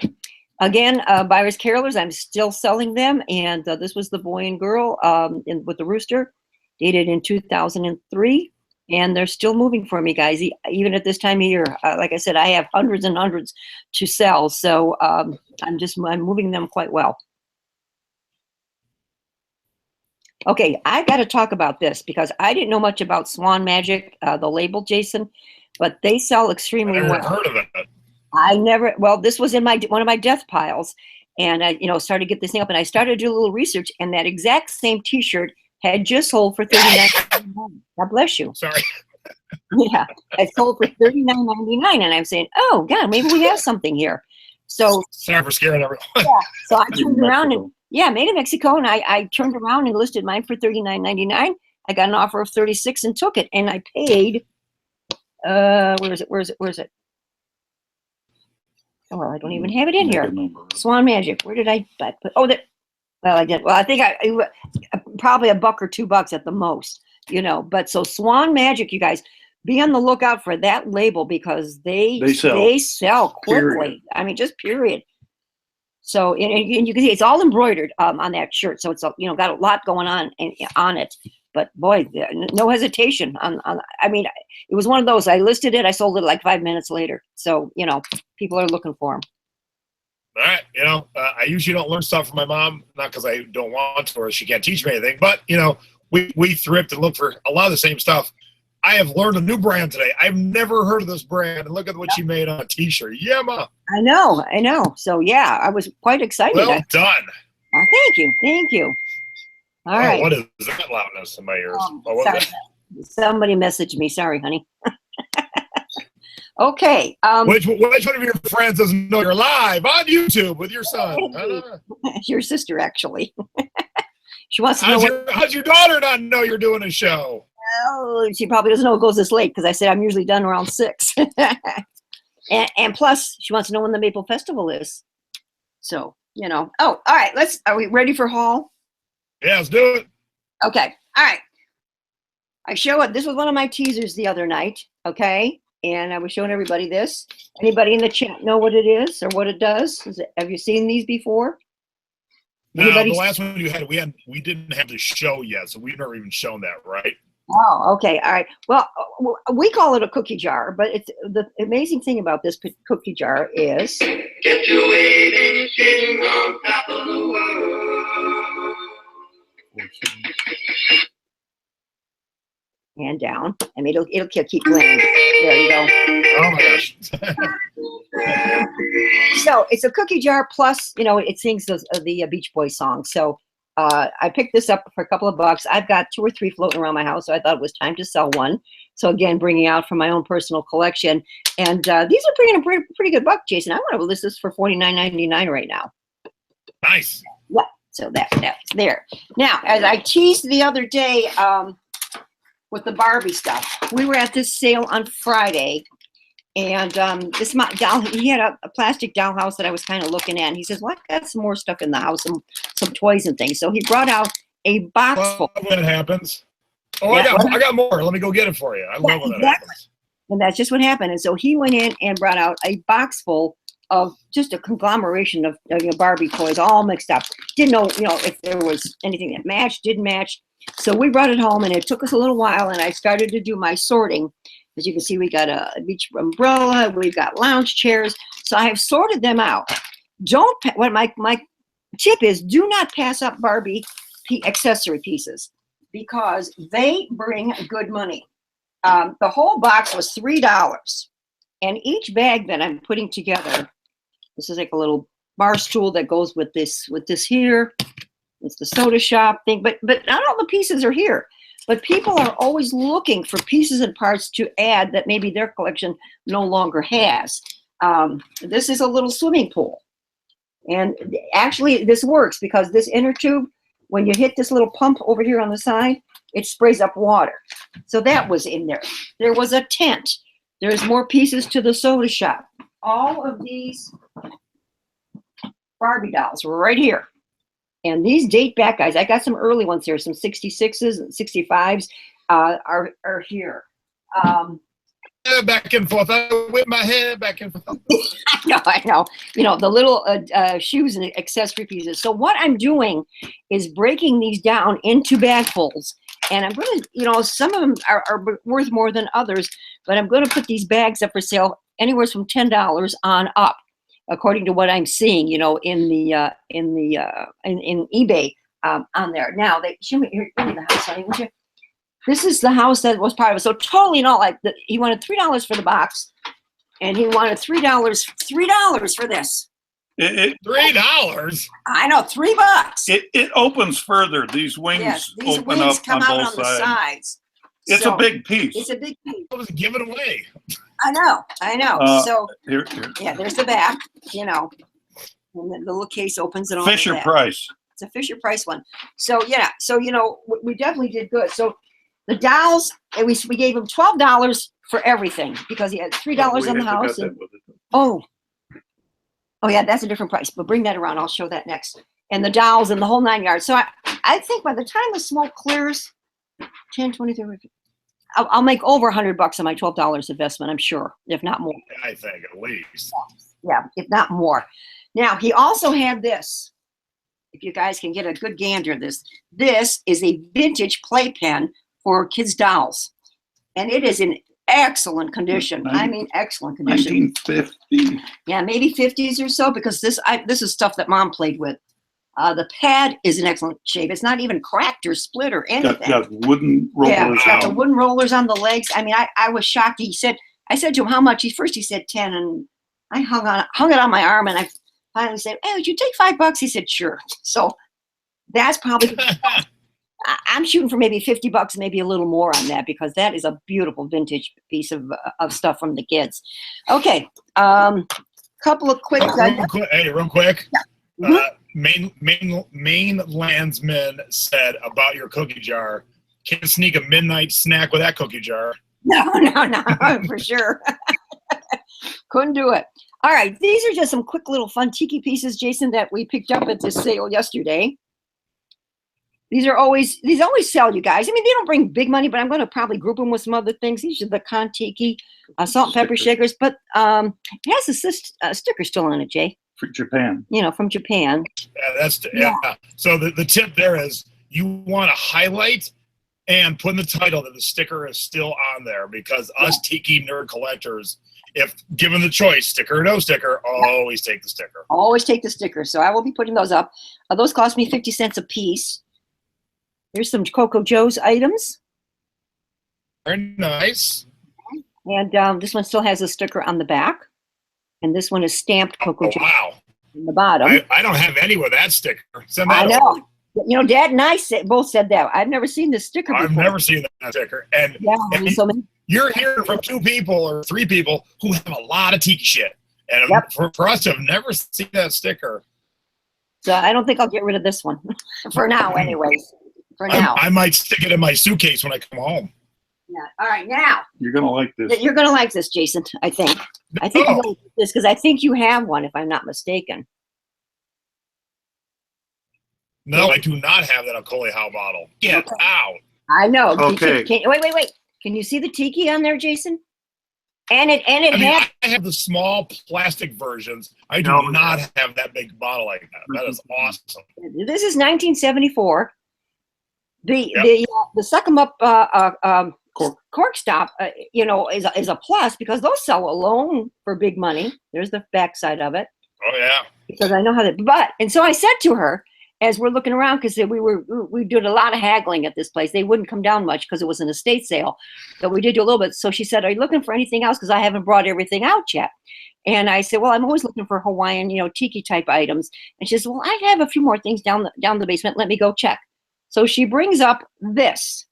Again, Buyers Carolers, I'm still selling them. And this was the boy and girl with the rooster, dated in 2003. And they're still moving for me, guys, even at this time of year. Like I said, I have hundreds and hundreds to sell. So I'm moving them quite well. Okay, I got to talk about this because I didn't know much about Swan Magic, the label, Jason, but they sell extremely well. I never heard of it. Well, this was in one of my death piles, and I, started to get this thing up, and I started to do a little research, and that exact same T-shirt had just sold for $39.99. God bless you. Sorry. Yeah, it sold for $39.99, and I'm saying, oh God, maybe we have something here. So sorry for scaring everyone. Yeah, so I turned around and made in Mexico, and I turned around and listed mine for $39.99. I got an offer of $36 and took it, and I paid. Where is it? Oh, well, I don't even have it in here. Swan Magic. Where did I put? Oh, that. Well, I did. Well, I think probably $1 or $2 at the most, But so Swan Magic, you guys, be on the lookout for that label because they sell quickly. Period. I mean, just period. So and you can see it's all embroidered on that shirt. So it's got a lot going on it. But boy, no hesitation I mean, it was one of those, I listed it, I sold it like 5 minutes later. So, people are looking for them. All right. I usually don't learn stuff from my mom, not because I don't want to or she can't teach me anything, but, we thrift and look for a lot of the same stuff. I have learned a new brand today. I've never heard of this brand. And look at what she made on a t-shirt. Yeah, Ma. I know. So, yeah, I was quite excited. Well done. Oh, thank you. All right. What is that loudness in my ears? Sorry. Somebody messaged me. Sorry, honey. Okay. Which one of your friends doesn't know you're live on YouTube with your son? Your sister, actually. She wants to know. How's your daughter not know you're doing a show? Well, she probably doesn't know it goes this late because I said I'm usually done around 6. and plus, she wants to know when the Maple Festival is. So, Oh, all right. Are we ready for haul? Yeah, let's do it. Okay. All right. This was one of my teasers the other night. Okay. And I was showing everybody this. Anybody in the chat know what it is or what it does? Have you seen these before? No, the last one you had, we didn't have the show yet, so we've never even shown that, right? Oh, okay. All right. Well, we call it a cookie jar, but it's the amazing thing about this cookie jar is get your weight sitting on top of the world. And down. I mean, it'll keep playing. There you go. Oh my gosh. So it's a cookie jar plus, it sings the Beach Boys song. So I picked this up for a couple of bucks. I've got 2 or 3 floating around my house, so I thought it was time to sell one. So again, bringing out from my own personal collection. And these are bringing a pretty good buck, Jason. I want to list this for $49.99 right now. Nice. Yeah. So that's there. Now, as I teased the other day, with the Barbie stuff, we were at this sale on Friday, and this doll, he had a plastic dollhouse that I was kind of looking at, and he says, well, I got some more stuff in the house, some toys and things. So he brought out a box full. When it happens. Oh, yeah, I got more. Let me go get it for you. I love when that happens. And that's just what happened. And so he went in and brought out a box full of just a conglomeration of Barbie toys, all mixed up. Didn't know, if there was anything that matched, didn't match. So we brought it home, and it took us a little while, and I started to do my sorting. As you can see, we got a beach umbrella, we've got lounge chairs. So I have sorted them out. What my tip is, do not pass up Barbie accessory pieces because they bring good money. The whole box was $3, and each bag that I'm putting together, this is like a little bar stool that goes with this here. It's the soda shop thing, but not all the pieces are here. But people are always looking for pieces and parts to add that maybe their collection no longer has. This is a little swimming pool. And actually, this works because this inner tube, when you hit this little pump over here on the side, it sprays up water. So that was in there. There was a tent. There's more pieces to the soda shop. All of these Barbie dolls were right here. And these date back, guys. I got some early ones here, some 66s and 65s are here. Back and forth. I whip my head back and forth. I know. The little shoes and accessory pieces. So what I'm doing is breaking these down into bagfuls. And I'm going to, some of them are worth more than others, but I'm going to put these bags up for sale anywhere from $10 on up, according to what I'm seeing, in eBay on there. Now they show me here in the house, honey. This is the house that was part of it. So totally not like he wanted $3 for the box, and he wanted $3 for this. $3. I know, $3. It opens further. These wings, yes, these open wings up come on out both on sides. the sides. It's a big piece. It's a big piece. I was giving away. I know. So here. Yeah, there's the back. And the little case opens and all. Fisher Price. It's a Fisher Price one. So yeah. So we definitely did good. So the dolls, we gave him $12 for everything because he had $3 in the house. Oh yeah, that's a different price. But bring that around. I'll show that next. And the dolls and the whole 9 yards. So I think by the time the smoke clears, 10, 20, 30, I'll make over $100 on my $12 investment. I'm sure, if not more. I think at least. Yeah, if not more. Now he also had this. if you guys can get a good gander at this. This is a vintage playpen for kids' dolls. And it is in excellent condition. I mean, excellent condition. 1950. Yeah, maybe 50s or so, because this is stuff that Mom played with. The pad is in excellent shape. It's not even cracked or split or anything. Got wooden rollers. Yeah, it's got the wooden rollers on the legs. I mean, I was shocked. I said to him, how much? He said 10, and I hung it on my arm, and I finally said, hey, would you take $5? He said, sure. So that's probably, I'm shooting for maybe $50, maybe a little more on that, because that is a beautiful vintage piece of stuff from the kids. Okay, couple of quick. Real quick. Yeah. Main landsman said about your cookie jar, can't sneak a midnight snack with that cookie jar. No, for sure. Couldn't do it. All right, these are just some quick little fun tiki pieces, Jason, that we picked up at this sale yesterday. These always sell, you guys. I mean, they don't bring big money, but I'm going to probably group them with some other things. These are the Kon-Tiki salt and pepper shakers, but it has a sticker still on it, Jay. For Japan. From Japan. Yeah. So the tip there is you want to highlight and put in the title that the sticker is still on there, because us tiki nerd collectors, if given the choice, sticker or no sticker, always take the sticker. Always take the sticker. So I will be putting those up. Those cost me 50 cents a piece. Here's some Coco Joe's items. Very nice. And this one still has a sticker on the back. And this one is stamped Coco Joe in the bottom. I don't have any with that sticker. Send that I know. over. Dad and I both said that. I've never seen this sticker before. I've never seen that sticker. And you're hearing from 2 people or 3 people who have a lot of tiki shit. And for us to have never seen that sticker. So I don't think I'll get rid of this one. For now, anyways. For now. I might stick it in my suitcase when I come home. Yeah. All right, now. You're going to like this. You're going to like this, Jason, I think. I think you're going to like this, because I think you have one, if I'm not mistaken. No, I do not have that Akoli How bottle. Get out. I know. Okay. Wait. Can you see the tiki on there, Jason? I have the small plastic versions. I do not have that big bottle like that. That is awesome. This is 1974. The suck 'em up cork stop, is a plus, because those sell alone for big money. There's the backside of it. Oh yeah. Because I know how that. And so I said to her, as we're looking around, because we did a lot of haggling at this place. They wouldn't come down much because it was an estate sale, but we did do a little bit. So she said, "Are you looking for anything else? Because I haven't brought everything out yet." And I said, "Well, I'm always looking for Hawaiian, tiki type items." And she says, "Well, I have a few more things down the basement. Let me go check." So she brings up this.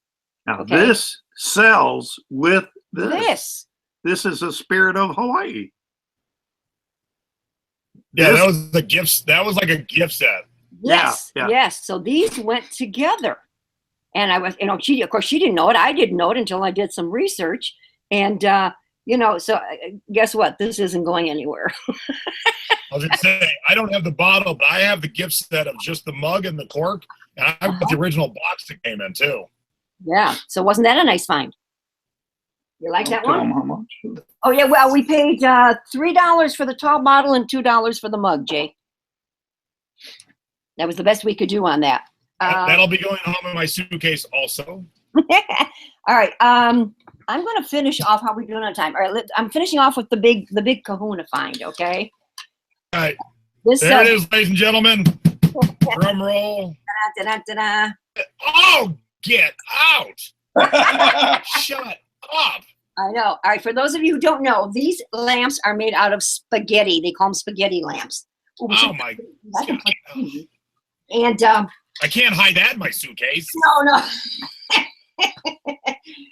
Now this sells with this. This is the spirit of Hawaii. Yeah, that was the gifts. That was like a gift set. Yes, yes. So these went together, and I was, of course, she didn't know it. I didn't know it until I did some research, and so guess what? This isn't going anywhere. I was gonna say, I don't have the bottle, but I have the gift set of just the mug and the cork, and I've got the original box that came in too. Yeah. So wasn't that a nice find? You like that one? How much? Oh yeah. Well, we paid $3 for the tall bottle and $2 for the mug, Jay. That was the best we could do on that. That'll be going home in my suitcase also. All right. I'm going to finish off. How are we doing on time? All right. I'm finishing off with the big kahuna find. Okay. All right. There it is, ladies and gentlemen. Drum roll. Da-da-da-da-da. Oh, get out. Shut up. I know. All right. For those of you who don't know, these lamps are made out of spaghetti. They call them spaghetti lamps. Oh my God. And I can't hide that in my suitcase. No.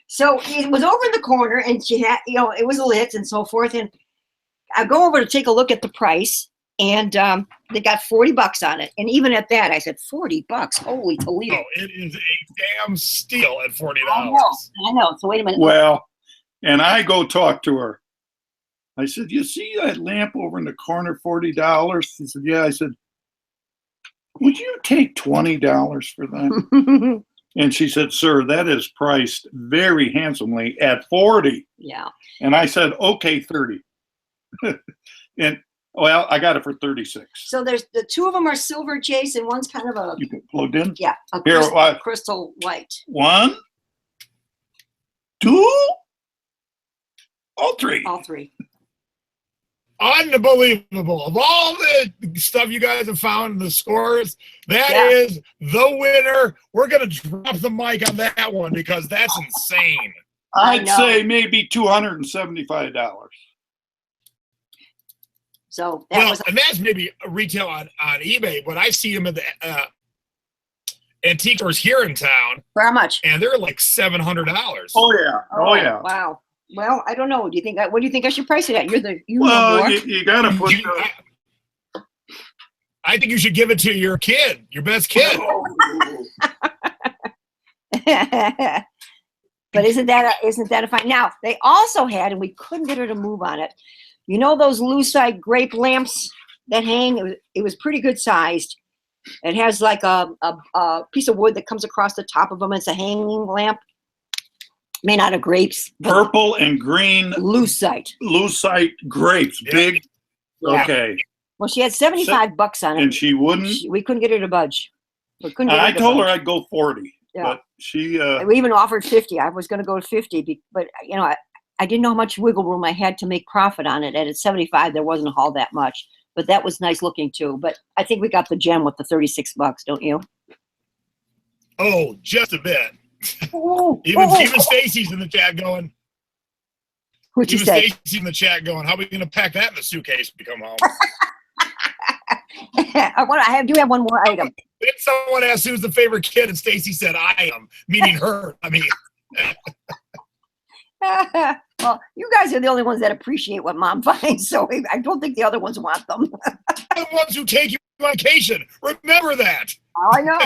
So it was over in the corner, and she had, it was lit and so forth. And I go over to take a look at the price, and they got $40 on it. And even at that, I said, $40. Holy Toledo! Oh, it is a damn steal at $40. I know. So wait a minute. Well, and I go talk to her. I said, "You see that lamp over in the corner, $40?" She said, "Yeah." I said, "Would you take $20 for that?" And she said, "Sir, that is priced very handsomely at $40." Yeah. And I said, "Okay, $30." And Well, I got it for 36. So there's the two of them are silver chase, and one's kind of a You can plugged in. yeah, a Here, crystal white. 1, 2, all three. All three. Unbelievable. Of all the stuff you guys have found in the scores, that is the winner. We're going to drop the mic on that one because that's insane. I'd say maybe $275. So that was and that's maybe a retail on eBay, but I see them at the antique stores here in town. For how much? And they're like $700. Oh yeah. Oh yeah. Wow. Well, I don't know. What do you think I should price it at? You Well, know more. you gotta put. I think you should give it to your kid, your best kid. But isn't that a fine? Now they also had, and we couldn't get her to move on it. You know those lucite grape lamps that hang? It was pretty good sized. It has like a piece of wood that comes across the top of them. It's a hanging lamp, made out of grapes. Purple and green Lucite grapes, big. Yeah. Okay. Well, she had $75 on it, and she wouldn't. We couldn't get her to budge. We couldn't. I told her I'd go 40, but she. We even offered 50. I was going to go to 50, but you know, I didn't know how much wiggle room I had to make profit on it. And at 75, there wasn't all that much, but that was nice looking too. But I think we got the gem with the $36, don't you? Oh, just a bit. Even Stacy's in the chat going. What'd you say? Stacy's in the chat going, how are we going to pack that in the suitcase when we come home? I do have one more item. Then someone asked who's the favorite kid, and Stacy said, I am, meaning her. I mean. Well, you guys are the only ones that appreciate what Mom finds, so I don't think the other ones want them. The ones who take you on vacation. Remember that. Oh, I know.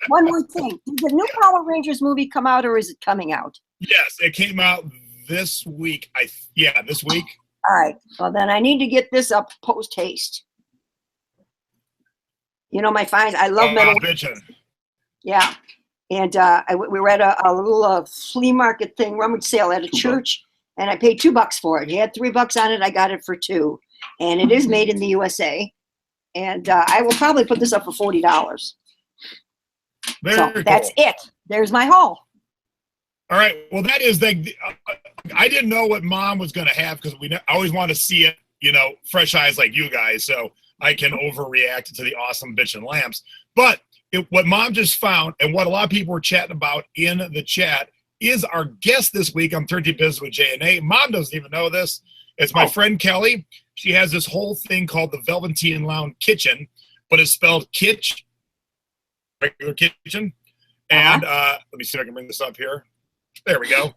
One more thing. Did the new Power Rangers movie come out, or is it coming out? Yes, it came out this week. This week. All right. Well, then I need to get this up post haste. You know my finds. I love metal. Bitchin'. Yeah. And we were at a little flea market thing, rummage sale at a church, and I paid $2 for it. He had $3 on it. I got it for $2, and it is made in the USA. And I will probably put this up for $40. So that's it. There's my haul. All right. Well, that is I didn't know what Mom was going to have because I always want to see it, fresh eyes like you guys, so I can overreact to the awesome bitchin' lamps. But what Mom just found, and what a lot of people were chatting about in the chat, is our guest this week on Thrifty Business with J&A. Mom doesn't even know this. It's my friend Kelly. She has this whole thing called the Velveteen Lounge Kitchen, but it's spelled kitsch, regular kitchen. And let me see if I can bring this up here. There we go.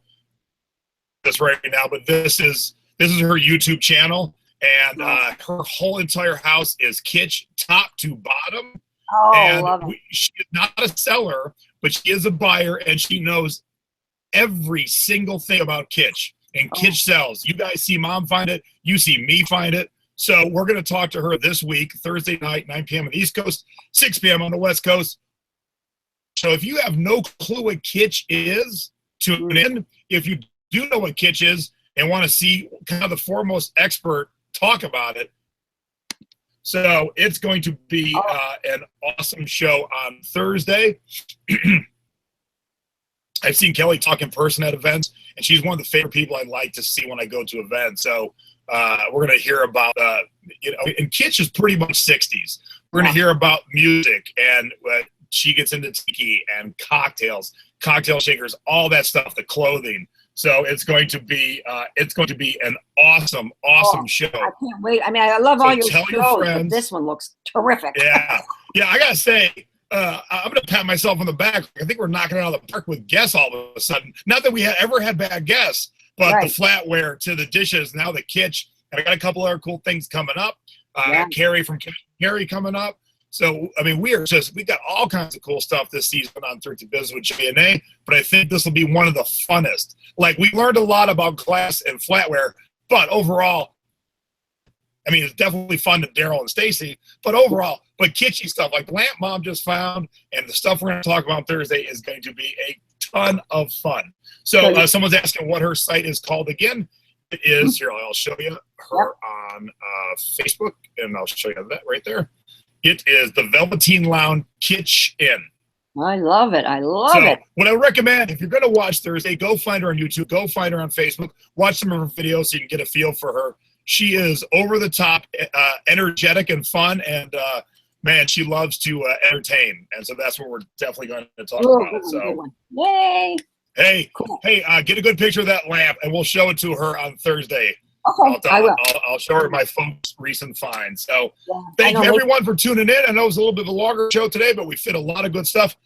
This right now, but this is her YouTube channel, and her whole entire house is kitsch, top to bottom. Oh, and love it. she is not a seller, but she is a buyer, and she knows every single thing about kitsch. And kitsch sells. You guys see Mom find it. You see me find it. So we're going to talk to her this week, Thursday night, 9 p.m. on the East Coast, 6 p.m. on the West Coast. So if you have no clue what kitsch is, tune in. If you do know what kitsch is and want to see kind of the foremost expert talk about it, so it's going to be an awesome show on Thursday. I've seen Kelly talk in person at events, and she's one of the favorite people I like to see when I go to events. So we're going to hear about, and kitsch is pretty much 60s. We're going to hear about music, and she gets into tiki and cocktails, cocktail shakers, all that stuff, the clothing. So it's going to be an awesome show. I can't wait. I mean, I love all your shows, but this one looks terrific. Yeah. I gotta say, I'm gonna pat myself on the back. I think we're knocking it out of the park with guests all of a sudden. Not that we ever had bad guests, but the flatware to the dishes, now the kitsch, and I got a couple other cool things coming up. Carrie from Carrie coming up. So, I mean, we got all kinds of cool stuff this season on Thrifty Business with J&A, but I think this will be one of the funnest. Like, we learned a lot about glass and flatware, but overall, I mean, it's definitely fun to Daryl and Stacy, but kitschy stuff like the lamp Mom just found and the stuff we're going to talk about on Thursday is going to be a ton of fun. So, someone's asking what her site is called again. It is here. I'll show you her on Facebook, and I'll show you that right there. It is the Velveteen Lounge Kitchen. I love it. I love it. What I recommend, if you're going to watch Thursday, go find her on YouTube. Go find her on Facebook. Watch some of her videos so you can get a feel for her. She is over the top, energetic and fun, and man, she loves to entertain. And so that's what we're definitely going to talk about. So, yay! Hey, cool. Hey, get a good picture of that lamp, and we'll show it to her on Thursday. Okay, I will. I'll show her my folks' recent finds. So thank you, everyone, for tuning in. I know it was a little bit of a longer show today, but we fit a lot of good stuff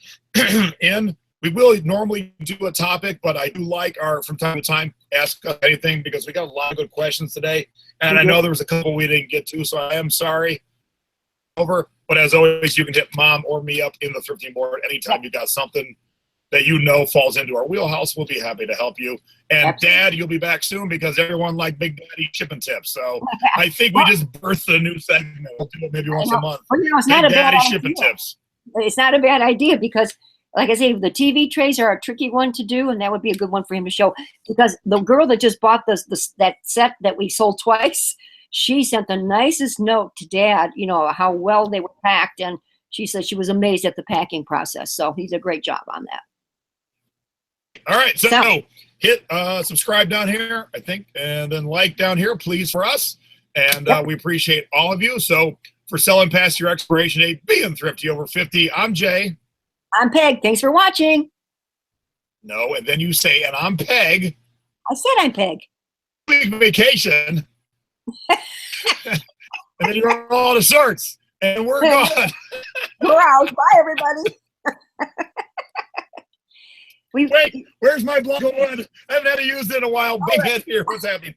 in. We will normally do a topic, but I do like from time to time, ask us anything because we got a lot of good questions today. And I know there was a couple we didn't get to, so I am sorry. But as always, you can hit Mom or me up in the Thrifty board anytime you got something that you know falls into our wheelhouse. We'll be happy to help you. And absolutely. Dad, you'll be back soon because everyone liked Big Daddy shipping tips. So I think we just birthed a new segment. We'll do it maybe once a month. Well, it's not Big Daddy shipping tips. It's not a bad idea because, like I say, the TV trays are a tricky one to do, and that would be a good one for him to show. Because the girl that just bought that set that we sold twice, she sent the nicest note to Dad, how well they were packed, and she said she was amazed at the packing process. So he's a great job on that. All right, so hit subscribe down here, I think, and then like down here, please, for us. And we appreciate all of you. So for selling past your expiration date, being thrifty over 50, I'm Jay. I'm Peg. Thanks for watching. No, and then you say, and I'm Peg. I said I'm Peg. Big vacation. And then you're all out of sorts. And we're gone. We're out. Bye, everybody. Wait, where's my block of wood? I haven't had to use it in a while. Big head here. What's happening?